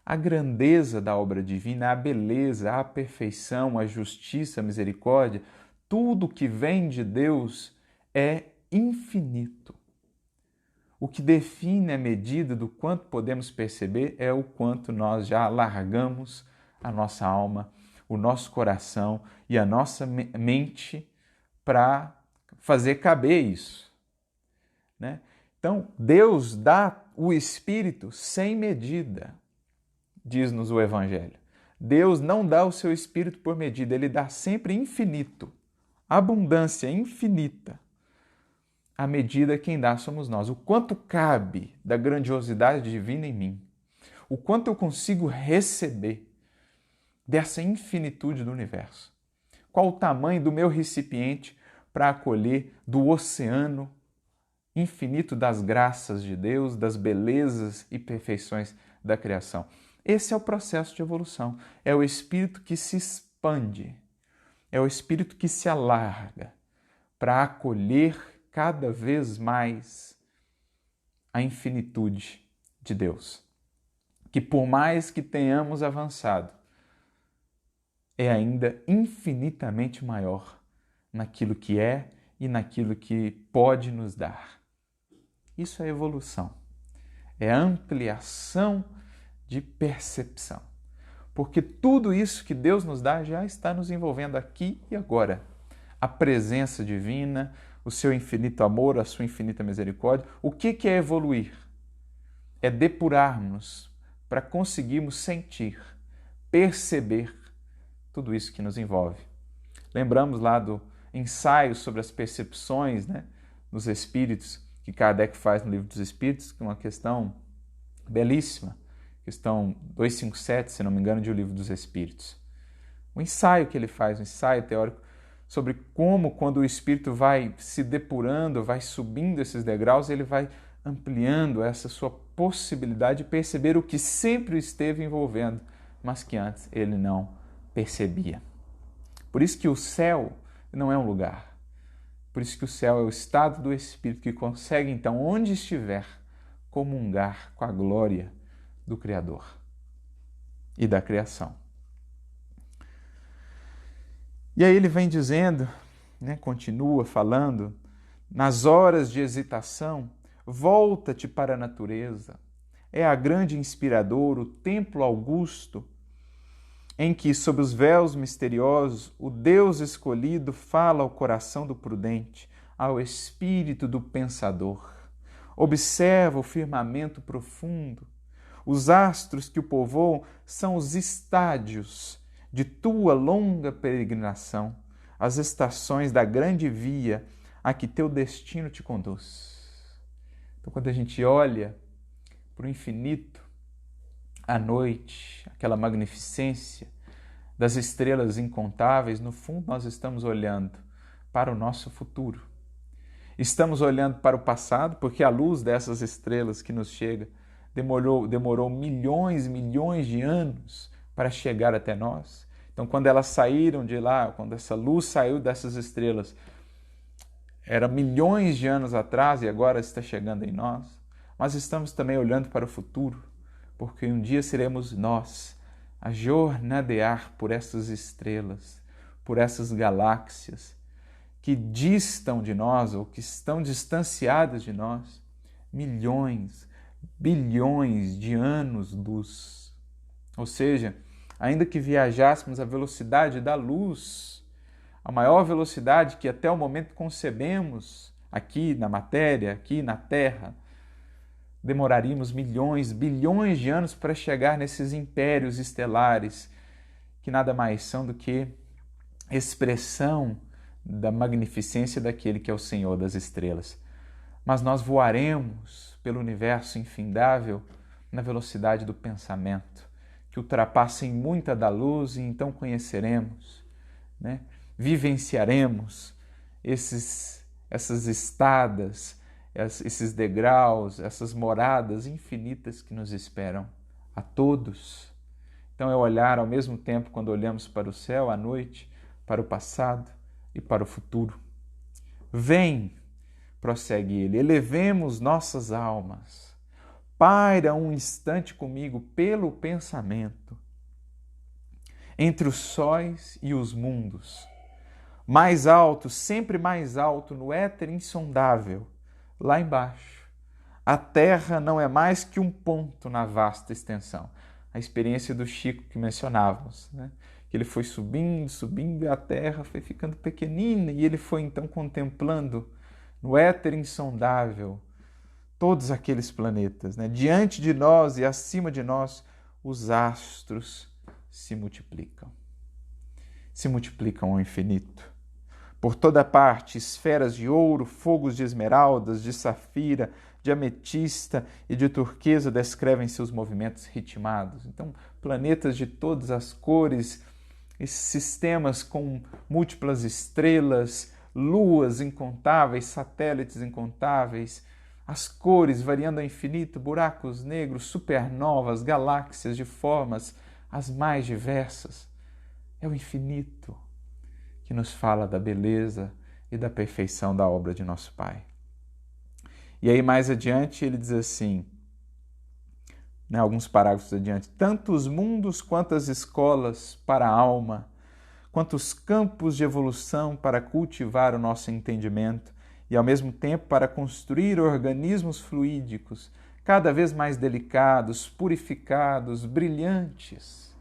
a grandeza da obra divina, a beleza, a perfeição, a justiça, a misericórdia, tudo que vem de Deus é infinito. O que define a medida do quanto podemos perceber é o quanto nós já alargamos a nossa alma, o nosso coração e a nossa mente para fazer caber isso. Então, Deus dá o Espírito sem medida, diz-nos o Evangelho. Deus não dá o seu Espírito por medida, Ele dá sempre infinito, abundância infinita. A medida quem dá somos nós. O quanto cabe da grandiosidade divina em mim, o quanto eu consigo receber dessa infinitude do universo. Qual o tamanho do meu recipiente para acolher do oceano infinito das graças de Deus, das belezas e perfeições da criação. Esse é o processo de evolução. É o espírito que se expande, é o espírito que se alarga para acolher cada vez mais a infinitude de Deus. Que por mais que tenhamos avançado, é ainda infinitamente maior naquilo que é e naquilo que pode nos dar. Isso é evolução. é ampliação de percepção. Porque tudo isso que Deus nos dá já está nos envolvendo aqui e agora. A presença divina, o seu infinito amor, a sua infinita misericórdia. O que é evoluir? É depurarmos para conseguirmos sentir, perceber tudo isso que nos envolve. Lembramos lá do ensaio sobre as percepções, né, dos espíritos, que Kardec faz no Livro dos Espíritos, que é uma questão belíssima, questão 257, se não me engano, de O Livro dos Espíritos. O ensaio que ele faz, um ensaio teórico sobre como, quando o espírito vai se depurando, vai subindo esses degraus, ele vai ampliando essa sua possibilidade de perceber o que sempre o esteve envolvendo, mas que antes ele não percebia. Por isso que o céu não é um lugar. Por isso que o céu é o estado do espírito que consegue, então, onde estiver, comungar com a glória do Criador e da criação. E aí ele vem dizendo, né, continua falando, nas horas de hesitação, volta-te para a natureza. É a grande inspiradora, o templo augusto, em que, sob os véus misteriosos, o Deus escolhido fala ao coração do prudente, ao espírito do pensador. Observa o firmamento profundo. Os astros que o povoam são os estádios de tua longa peregrinação, as estações da grande via a que teu destino te conduz. Então, quando a gente olha para o infinito, à noite, aquela magnificência das estrelas incontáveis, no fundo nós estamos olhando para o nosso futuro. Estamos olhando para o passado, porque a luz dessas estrelas que nos chega demorou milhões de anos para chegar até nós. Então, quando elas saíram de lá, quando essa luz saiu dessas estrelas, era milhões de anos atrás e agora está chegando em nós. Mas estamos também olhando para o futuro, porque um dia seremos nós a jornadear por essas estrelas, por essas galáxias que distam de nós ou que estão distanciadas de nós milhões, bilhões de anos-luz. Ou seja, ainda que viajássemos à velocidade da luz, a maior velocidade que até o momento concebemos aqui na matéria, aqui na Terra, demoraríamos milhões, bilhões de anos para chegar nesses impérios estelares, que nada mais são do que expressão da magnificência daquele que é o Senhor das estrelas. Mas nós voaremos pelo universo infindável na velocidade do pensamento, que ultrapassa em muita da luz, e então conheceremos, né? Vivenciaremos essas estadas, esses degraus, essas moradas infinitas que nos esperam a todos. Então é olhar ao mesmo tempo, quando olhamos para o céu à noite, para o passado e para o futuro. Vem, prossegue ele, elevemos nossas almas. Paira um instante comigo pelo pensamento, entre os sóis e os mundos. Mais alto, sempre mais alto, no éter insondável, lá embaixo. A terra não é mais que um ponto na vasta extensão. A experiência do Chico que mencionávamos, né? Que ele foi subindo, e a terra foi ficando pequenina, e ele foi então contemplando no éter insondável todos aqueles planetas, né? Diante de nós e acima de nós, os astros se multiplicam ao infinito. Por toda parte, esferas de ouro, fogos de esmeraldas, de safira, de ametista e de turquesa descrevem seus movimentos ritmados. Então, planetas de todas as cores, esses sistemas com múltiplas estrelas, luas incontáveis, satélites incontáveis, as cores variando ao infinito, buracos negros, supernovas, galáxias de formas as mais diversas. É o infinito que nos fala da beleza e da perfeição da obra de nosso Pai. E aí mais adiante ele diz assim, né, alguns parágrafos adiante, tantos mundos quantas escolas para a alma, quantos campos de evolução para cultivar o nosso entendimento e ao mesmo tempo para construir organismos fluídicos cada vez mais delicados, purificados, brilhantes,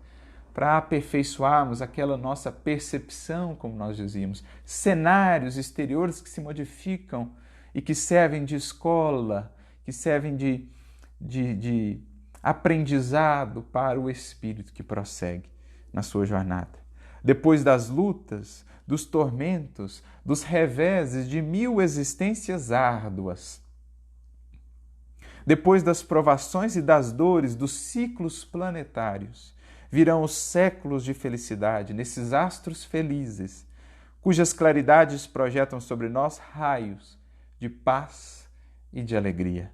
para aperfeiçoarmos aquela nossa percepção, como nós dizíamos, cenários exteriores que se modificam e que servem de escola, que servem de aprendizado para o espírito que prossegue na sua jornada. Depois das lutas, dos tormentos, dos reveses de 1000 existências árduas, depois das provações e das dores dos ciclos planetários, virão os séculos de felicidade nesses astros felizes, cujas claridades projetam sobre nós raios de paz e de alegria.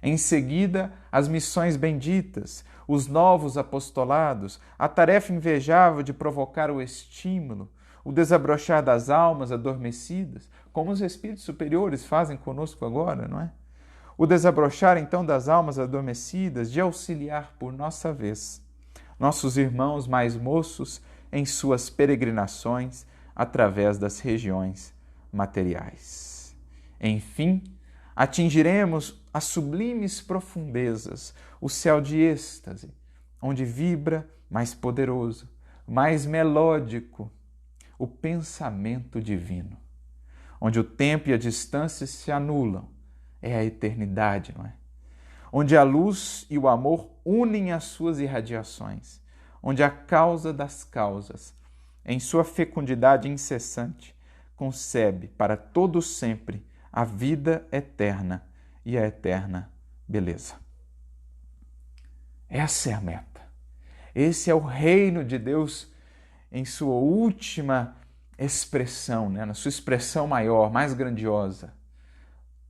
Em seguida, as missões benditas, os novos apostolados, a tarefa invejável de provocar o estímulo, o desabrochar das almas adormecidas, como os espíritos superiores fazem conosco agora, não é? O desabrochar, então, das almas adormecidas, de auxiliar por nossa vez nossos irmãos mais moços em suas peregrinações através das regiões materiais. Enfim, atingiremos as sublimes profundezas, o céu de êxtase, onde vibra mais poderoso, mais melódico, o pensamento divino, onde o tempo e a distância se anulam, é a eternidade, não é? Onde a luz e o amor unem as suas irradiações, onde a causa das causas, em sua fecundidade incessante, concebe para todo sempre a vida eterna e a eterna beleza. Essa é a meta. Esse é o reino de Deus em sua última expressão, né? Na sua expressão maior, mais grandiosa,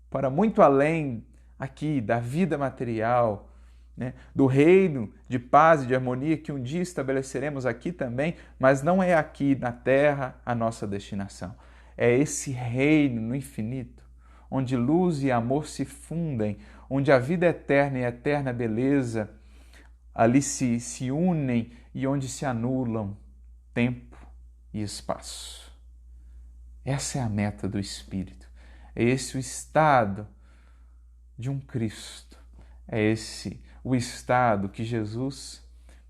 para muito além aqui da vida material, né? Do reino de paz e de harmonia que um dia estabeleceremos aqui também, mas não é aqui na terra a nossa destinação. É esse reino no infinito, onde luz e amor se fundem, onde a vida eterna e a eterna beleza ali se unem e onde se anulam tempo e espaço. Essa é a meta do Espírito. É esse o estado de um Cristo. É esse o estado que Jesus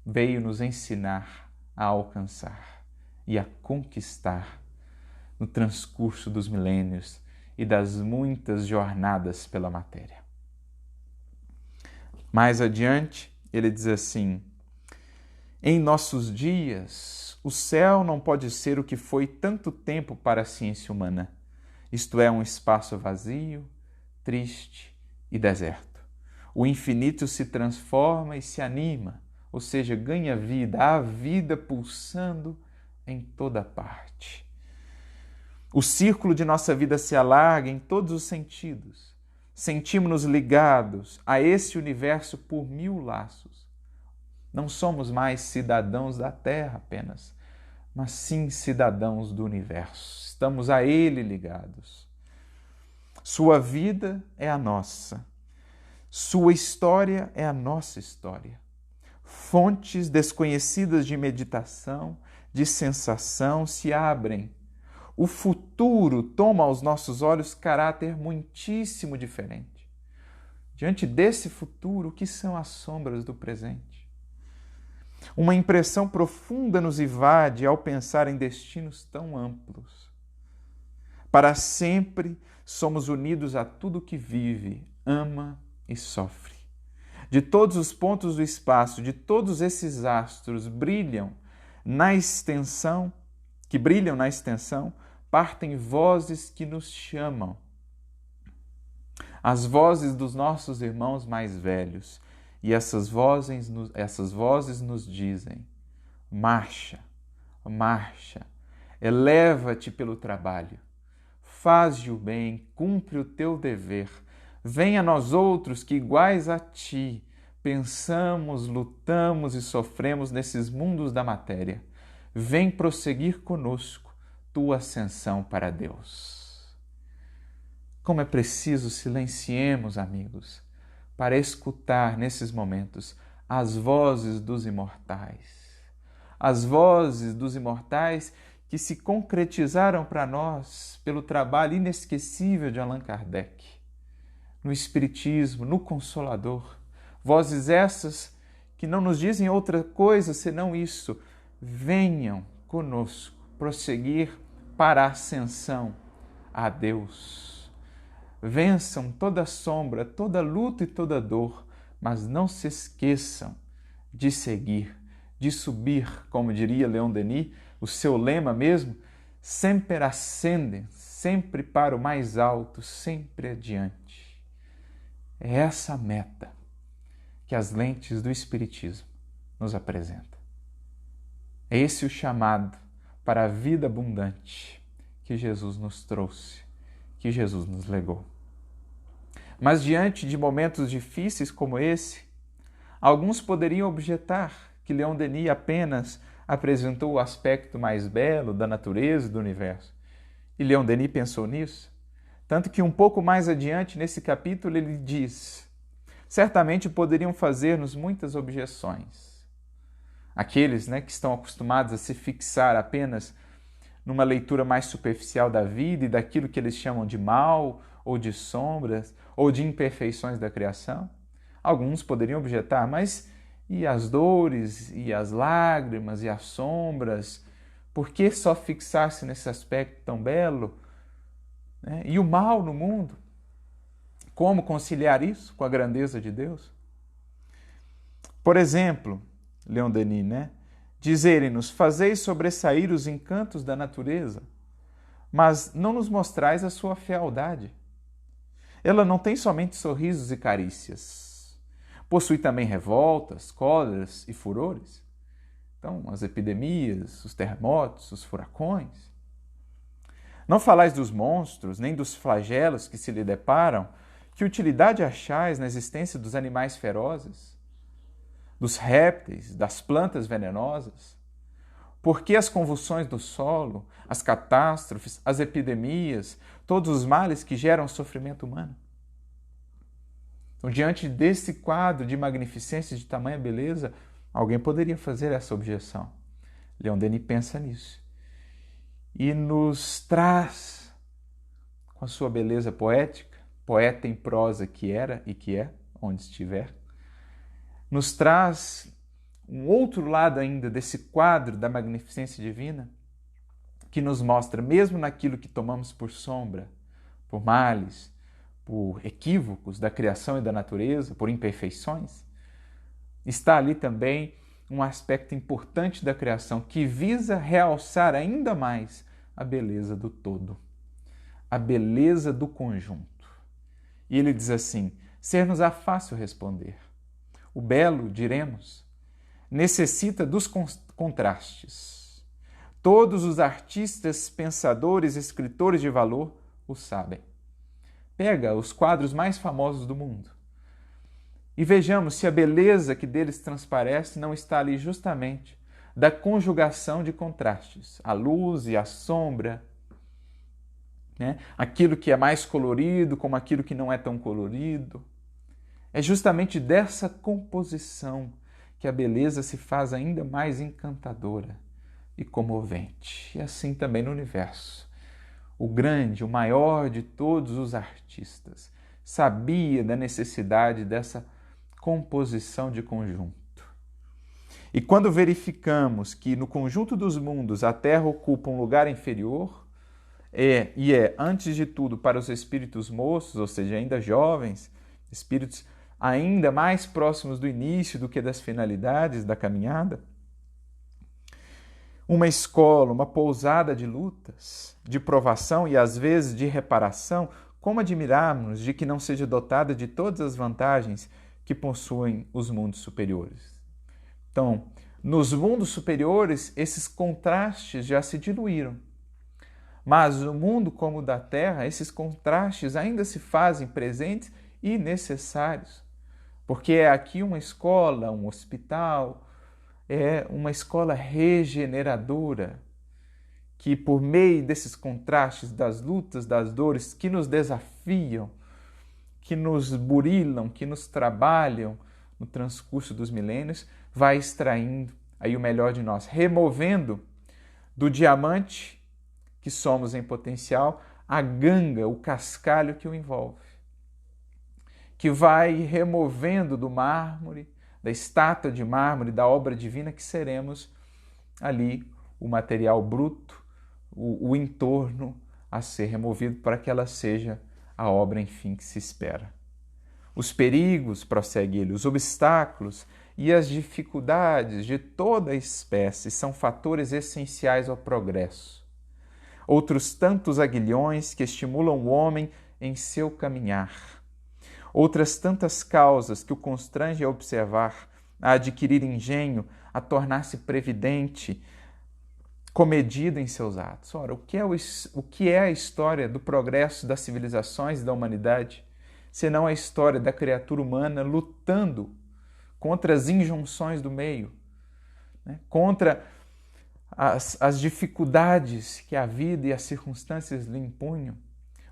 veio nos ensinar a alcançar e a conquistar no transcurso dos milênios e das muitas jornadas pela matéria. Mais adiante, ele diz assim: em nossos dias, o céu não pode ser o que foi tanto tempo para a ciência humana, isto é, um espaço vazio, triste e deserto. O infinito se transforma e se anima, ou seja, ganha vida, há vida pulsando em toda parte. O círculo de nossa vida se alarga em todos os sentidos. Sentimos-nos ligados a esse universo por 1000 laços. Não somos mais cidadãos da Terra apenas, mas sim cidadãos do universo. Estamos a ele ligados. Sua vida é a nossa. Sua história é a nossa história. Fontes desconhecidas de meditação, de sensação se abrem. O futuro toma aos nossos olhos caráter muitíssimo diferente. Diante desse futuro, o que são as sombras do presente? Uma impressão profunda nos invade ao pensar em destinos tão amplos. Para sempre somos unidos a tudo que vive, ama e sofre. De todos os pontos do espaço, de todos esses astros que brilham na extensão, partem vozes que nos chamam. As vozes dos nossos irmãos mais velhos. E essas vozes nos dizem: marcha, marcha, eleva-te pelo trabalho, faze o bem, cumpre o teu dever. Venha nós outros que, iguais a ti, pensamos, lutamos e sofremos nesses mundos da matéria. Vem prosseguir conosco tua ascensão para Deus. Como é preciso silenciemos, amigos, para escutar nesses momentos as vozes dos imortais. As vozes dos imortais que se concretizaram para nós pelo trabalho inesquecível de Allan Kardec. no Espiritismo, no Consolador. Vozes essas que não nos dizem outra coisa senão isso: venham conosco prosseguir para a ascensão a Deus. Vençam toda sombra, toda luta e toda dor, mas não se esqueçam de seguir, de subir, como diria Leon Denis, o seu lema mesmo, sempre ascendem, sempre para o mais alto, sempre adiante. É essa a meta que as lentes do Espiritismo nos apresentam. É esse o chamado para a vida abundante que Jesus nos trouxe, que Jesus nos legou. Mas diante de momentos difíceis como esse, alguns poderiam objetar que Leon Denis apenas apresentou o aspecto mais belo da natureza e do universo. E Leon Denis pensou nisso, tanto que um pouco mais adiante nesse capítulo ele diz: certamente poderiam fazer-nos muitas objeções. Aqueles, que estão acostumados a se fixar apenas numa leitura mais superficial da vida e daquilo que eles chamam de mal, ou de sombras, ou de imperfeições da criação. Alguns poderiam objetar, mas e as dores, e as lágrimas, e as sombras? Por que só fixar-se nesse aspecto tão belo? E o mal no mundo? Como conciliar isso com a grandeza de Deus? Por exemplo, Leon Denis, dizerem-nos: fazeis sobressair os encantos da natureza, mas não nos mostrais a sua fealdade. Ela não tem somente sorrisos e carícias, possui também revoltas, cóleras e furores. Então, as epidemias, os terremotos, os furacões. Não falais dos monstros, nem dos flagelos que se lhe deparam. Que utilidade achais na existência dos animais ferozes, dos répteis, das plantas venenosas? Por que as convulsões do solo, as catástrofes, as epidemias, todos os males que geram sofrimento humano? Então, diante desse quadro de magnificência de tamanha beleza, alguém poderia fazer essa objeção. Leon Denis pensa nisso e nos traz, com a sua beleza poética, poeta em prosa que era e que é, onde estiver, nos traz um outro lado ainda desse quadro da magnificência divina, que nos mostra, mesmo naquilo que tomamos por sombra, por males, por equívocos da criação e da natureza, por imperfeições, está ali também um aspecto importante da criação que visa realçar ainda mais a beleza do todo, a beleza do conjunto. E ele diz assim: ser-nos-á fácil responder. O belo, diremos, necessita dos contrastes. Todos os artistas, pensadores, escritores de valor o sabem. Pega os quadros mais famosos do mundo e vejamos se a beleza que deles transparece não está ali justamente da conjugação de contrastes, a luz e a sombra, aquilo que é mais colorido como aquilo que não é tão colorido. É justamente dessa composição que a beleza se faz ainda mais encantadora e comovente. E assim também no universo. O grande, o maior de todos os artistas, sabia da necessidade dessa composição de conjunto. E quando verificamos que no conjunto dos mundos a Terra ocupa um lugar inferior, é, antes de tudo, para os espíritos moços, ou seja, ainda jovens, espíritos ainda mais próximos do início do que das finalidades da caminhada, uma escola, uma pousada de lutas, de provação e às vezes de reparação, como admirarmos de que não seja dotada de todas as vantagens que possuem os mundos superiores. Então, nos mundos superiores, esses contrastes já se diluíram. Mas no mundo como o da Terra, esses contrastes ainda se fazem presentes e necessários. Porque é aqui uma escola, um hospital, é uma escola regeneradora, que por meio desses contrastes, das lutas, das dores que nos desafiam, que nos burilam, que nos trabalham no transcurso dos milênios, vai extraindo aí o melhor de nós, removendo do diamante que somos em potencial a ganga, o cascalho que o envolve. que vai removendo do mármore, da estátua de mármore, da obra divina, que seremos ali o material bruto, o entorno a ser removido para que ela seja a obra, enfim, que se espera. Os perigos, prossegue ele, os obstáculos e as dificuldades de toda a espécie são fatores essenciais ao progresso. Outros tantos aguilhões que estimulam o homem em seu caminhar. Outras tantas causas que o constrangem a observar, a adquirir engenho, a tornar-se previdente, comedido em seus atos. Ora, o que é a história do progresso das civilizações e da humanidade, senão a história da criatura humana lutando contra as injunções do meio, né? Contra as dificuldades que a vida e as circunstâncias lhe impunham,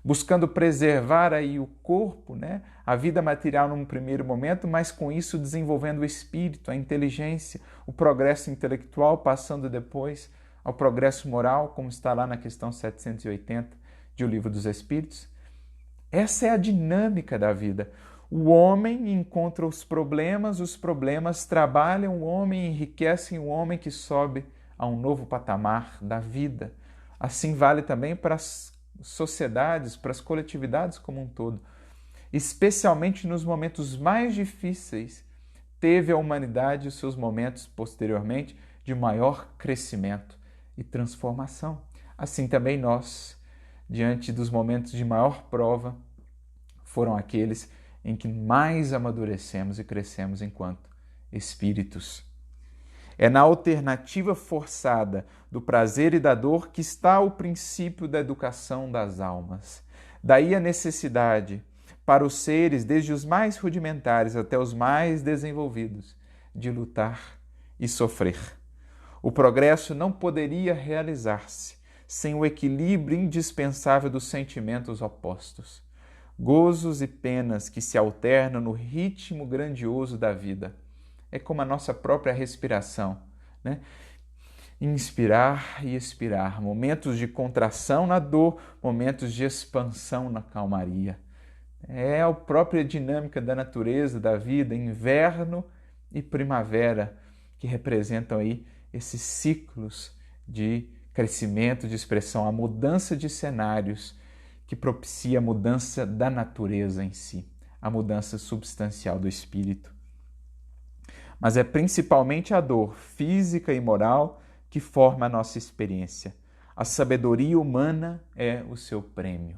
buscando preservar aí o corpo, né? A vida material num primeiro momento, mas com isso desenvolvendo o espírito, a inteligência, o progresso intelectual, passando depois ao progresso moral, como está lá na questão 780 de O Livro dos Espíritos. Essa é a dinâmica da vida. O homem encontra os problemas trabalham o homem, enriquecem o homem, que sobe a um novo patamar da vida. Assim vale também para as sociedades, para as coletividades como um todo. Especialmente nos momentos mais difíceis, teve a humanidade os seus momentos posteriormente de maior crescimento e transformação. Assim também nós, diante dos momentos de maior prova, foram aqueles em que mais amadurecemos e crescemos enquanto espíritos. É na alternativa forçada do prazer e da dor que está o princípio da educação das almas. Daí a necessidade para os seres, desde os mais rudimentares até os mais desenvolvidos, de lutar e sofrer. O progresso não poderia realizar-se sem o equilíbrio indispensável dos sentimentos opostos, gozos e penas que se alternam no ritmo grandioso da vida. É como a nossa própria respiração, né? Inspirar e expirar, momentos de contração na dor, momentos de expansão na calmaria. É a própria dinâmica da natureza, da vida, inverno e primavera, que representam aí esses ciclos de crescimento, de expressão, a mudança de cenários que propicia a mudança da natureza em si, a mudança substancial do espírito. Mas é principalmente a dor física e moral que forma a nossa experiência. A sabedoria humana é o seu prêmio.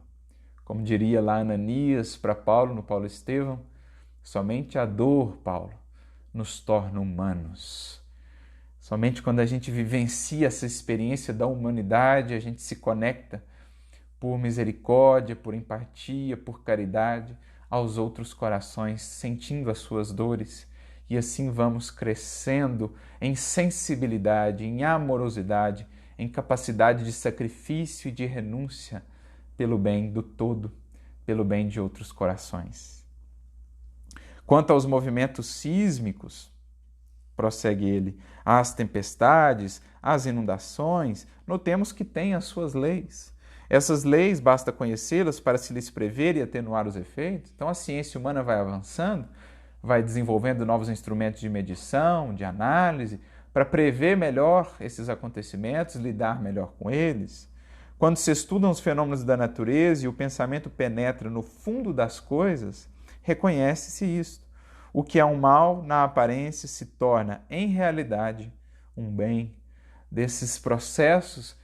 Como diria lá Ananias para Paulo, no Paulo Estevão, somente a dor, Paulo, nos torna humanos. Somente quando a gente vivencia essa experiência da humanidade, a gente se conecta por misericórdia, por empatia, por caridade aos outros corações, sentindo as suas dores. E assim vamos crescendo em sensibilidade, em amorosidade, em capacidade de sacrifício e de renúncia pelo bem do todo, pelo bem de outros corações. Quanto aos movimentos sísmicos, prossegue ele, às tempestades, às inundações, notemos que têm as suas leis. Essas leis, basta conhecê-las para se lhes prever e atenuar os efeitos. Então a ciência humana vai avançando, vai desenvolvendo novos instrumentos de medição, de análise, para prever melhor esses acontecimentos, lidar melhor com eles. Quando se estudam os fenômenos da natureza e o pensamento penetra no fundo das coisas, reconhece-se isto. O que é um mal na aparência se torna, em realidade, um bem. Desses processos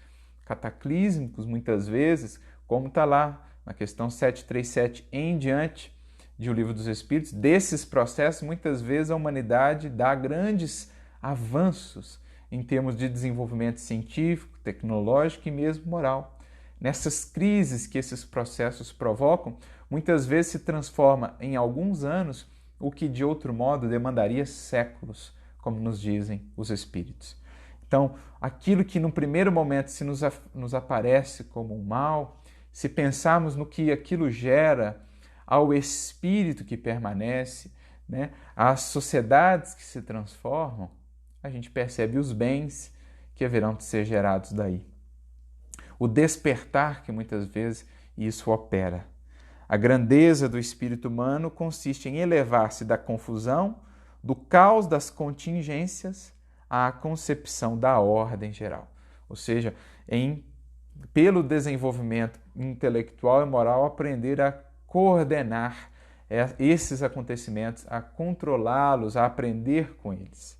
cataclísmicos, muitas vezes, como está lá na questão 737 em diante de O Livro dos Espíritos, desses processos, muitas vezes a humanidade dá grandes avanços em termos de desenvolvimento científico, tecnológico e mesmo moral. Nessas crises que esses processos provocam, muitas vezes se transforma em alguns anos o que de outro modo demandaria séculos, como nos dizem os Espíritos. Então, aquilo que no primeiro momento se nos aparece como um mal, se pensarmos no que aquilo gera ao espírito que permanece, né, às sociedades que se transformam, a gente percebe os bens que haverão de ser gerados daí. O despertar que muitas vezes isso opera. A grandeza do espírito humano consiste em elevar-se da confusão, do caos das contingências, à concepção da ordem geral. Ou seja, pelo desenvolvimento intelectual e moral, aprender a coordenar esses acontecimentos, a controlá-los, a aprender com eles.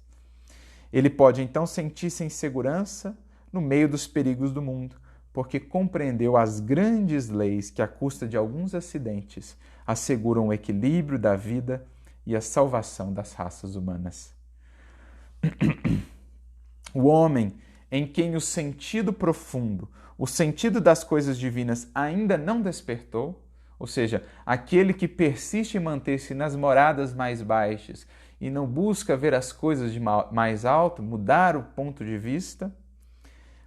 Ele pode então sentir-se em segurança no meio dos perigos do mundo, porque compreendeu as grandes leis que, à custa de alguns acidentes, asseguram o equilíbrio da vida e a salvação das raças humanas. O homem em quem o sentido profundo, o sentido das coisas divinas ainda não despertou, ou seja, aquele que persiste em manter-se nas moradas mais baixas e não busca ver as coisas de mais alto, mudar o ponto de vista.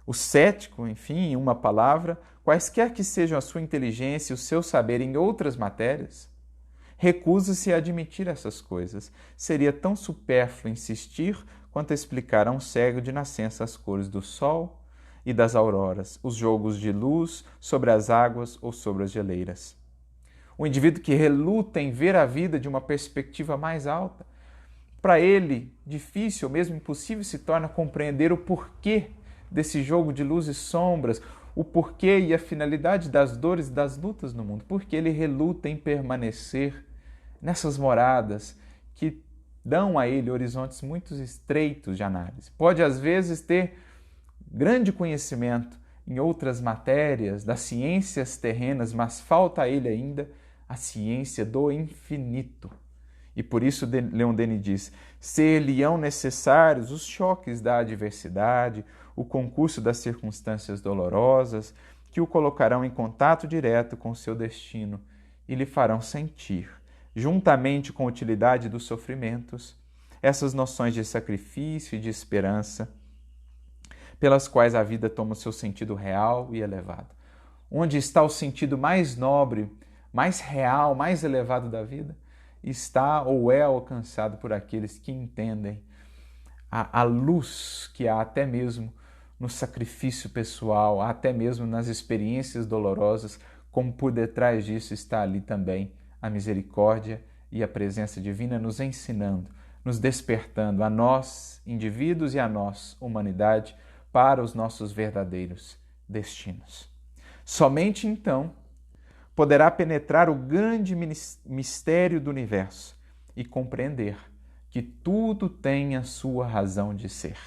O cético, enfim, em uma palavra, quaisquer que sejam a sua inteligência e o seu saber em outras matérias, recusa-se a admitir essas coisas. Seria tão supérfluo insistir quanto explicar a um cego de nascença as cores do sol e das auroras, os jogos de luz sobre as águas ou sobre as geleiras. O indivíduo que reluta em ver a vida de uma perspectiva mais alta, para ele, difícil ou mesmo impossível se torna compreender o porquê desse jogo de luz e sombras, o porquê e a finalidade das dores e das lutas no mundo, porque ele reluta em permanecer nessas moradas que dão a ele horizontes muito estreitos de análise. Pode, às vezes, ter grande conhecimento em outras matérias, das ciências terrenas, mas falta a ele ainda a ciência do infinito. E por isso Leon Denis diz: ser-lhe-ão necessários os choques da adversidade, o concurso das circunstâncias dolorosas, que o colocarão em contato direto com o seu destino e lhe farão sentir, juntamente com a utilidade dos sofrimentos, essas noções de sacrifício e de esperança, pelas quais a vida toma o seu sentido real e elevado. Onde está o sentido mais nobre, mais real, mais elevado da vida? Está ou é alcançado por aqueles que entendem a luz que há até mesmo no sacrifício pessoal, até mesmo nas experiências dolorosas, como por detrás disso está ali também a misericórdia e a presença divina nos ensinando, nos despertando a nós, indivíduos, e a nós, humanidade, para os nossos verdadeiros destinos. Somente então poderá penetrar o grande mistério do universo e compreender que tudo tem a sua razão de ser,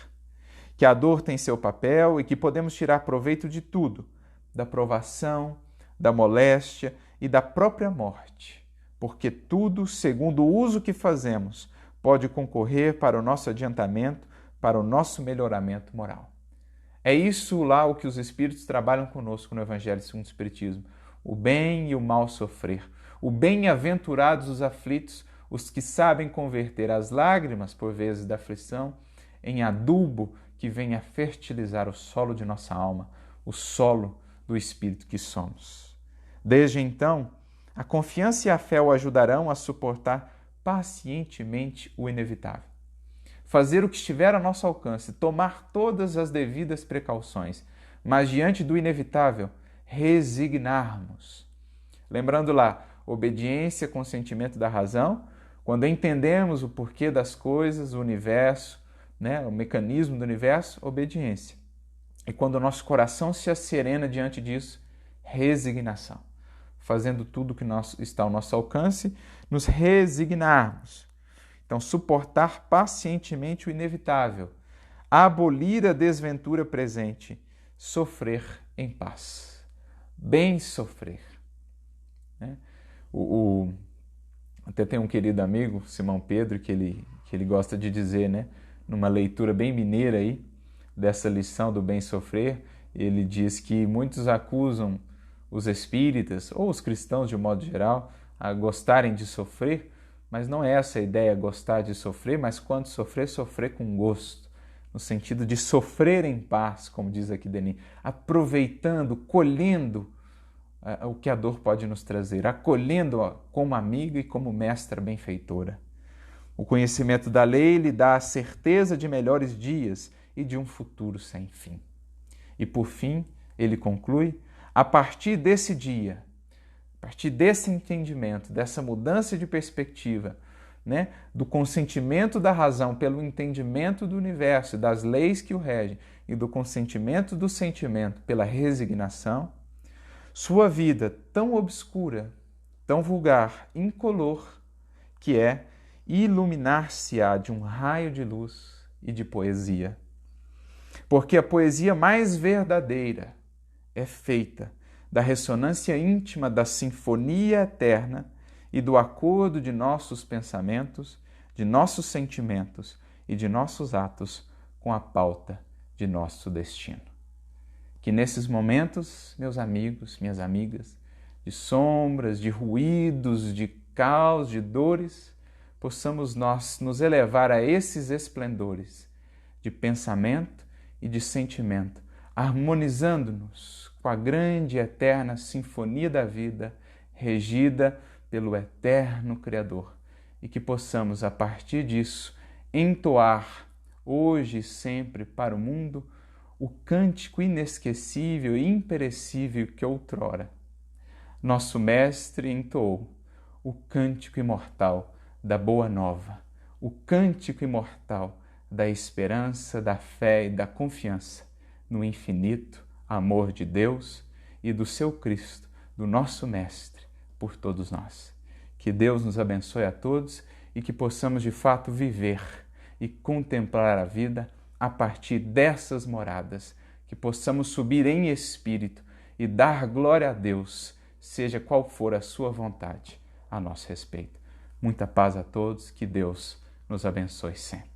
que a dor tem seu papel e que podemos tirar proveito de tudo, da provação, da moléstia e da própria morte, porque tudo, segundo o uso que fazemos, pode concorrer para o nosso adiantamento, para o nosso melhoramento moral. É isso lá o que os Espíritos trabalham conosco no Evangelho segundo o Espiritismo. O bem e o mal sofrer. O bem-aventurados os aflitos, os que sabem converter as lágrimas, por vezes, da aflição, em adubo que venha fertilizar o solo de nossa alma, o solo do Espírito que somos. Desde então, a confiança e a fé o ajudarão a suportar pacientemente o inevitável. Fazer o que estiver a nosso alcance, tomar todas as devidas precauções, mas diante do inevitável, resignarmos. Lembrando lá, obediência, consentimento da razão, quando entendemos o porquê das coisas, o universo, o mecanismo do universo, obediência. E quando o nosso coração se asserena diante disso, resignação. Fazendo tudo que está ao nosso alcance, nos resignarmos. Então, suportar pacientemente o inevitável, abolir a desventura presente, sofrer em paz. Bem sofrer. Até tem um querido amigo, Simão Pedro, que ele gosta de dizer, numa leitura bem mineira aí, dessa lição do bem sofrer, ele diz que muitos acusam os espíritas, ou os cristãos de um modo geral, a gostarem de sofrer, mas não é essa a ideia, gostar de sofrer, mas quando sofrer, sofrer com gosto, no sentido de sofrer em paz, como diz aqui Denis, aproveitando, colhendo o que a dor pode nos trazer, acolhendo-a como amiga e como mestra benfeitora. O conhecimento da lei lhe dá a certeza de melhores dias e de um futuro sem fim. E por fim, ele conclui, a partir desse dia, A partir desse entendimento, dessa mudança de perspectiva, né, do consentimento da razão pelo entendimento do universo, das leis que o regem, e do consentimento do sentimento pela resignação, sua vida tão obscura, tão vulgar, incolor, que é iluminar-se-á de um raio de luz e de poesia. Porque a poesia mais verdadeira é feita da ressonância íntima da sinfonia eterna e do acordo de nossos pensamentos, de nossos sentimentos e de nossos atos com a pauta de nosso destino. Que nesses momentos, meus amigos, minhas amigas, de sombras, de ruídos, de caos, de dores, possamos nós nos elevar a esses esplendores de pensamento e de sentimento, harmonizando-nos com a grande e eterna sinfonia da vida, regida pelo eterno Criador, e que possamos, a partir disso, entoar, hoje e sempre, para o mundo, o cântico inesquecível e imperecível que outrora nosso Mestre entoou, o cântico imortal da Boa Nova, o cântico imortal da esperança, da fé e da confiança no infinito amor de Deus e do seu Cristo, do nosso Mestre, por todos nós. Que Deus nos abençoe a todos e que possamos de fato viver e contemplar a vida a partir dessas moradas, que possamos subir em espírito e dar glória a Deus, seja qual for a sua vontade a nosso respeito. Muita paz a todos, que Deus nos abençoe sempre.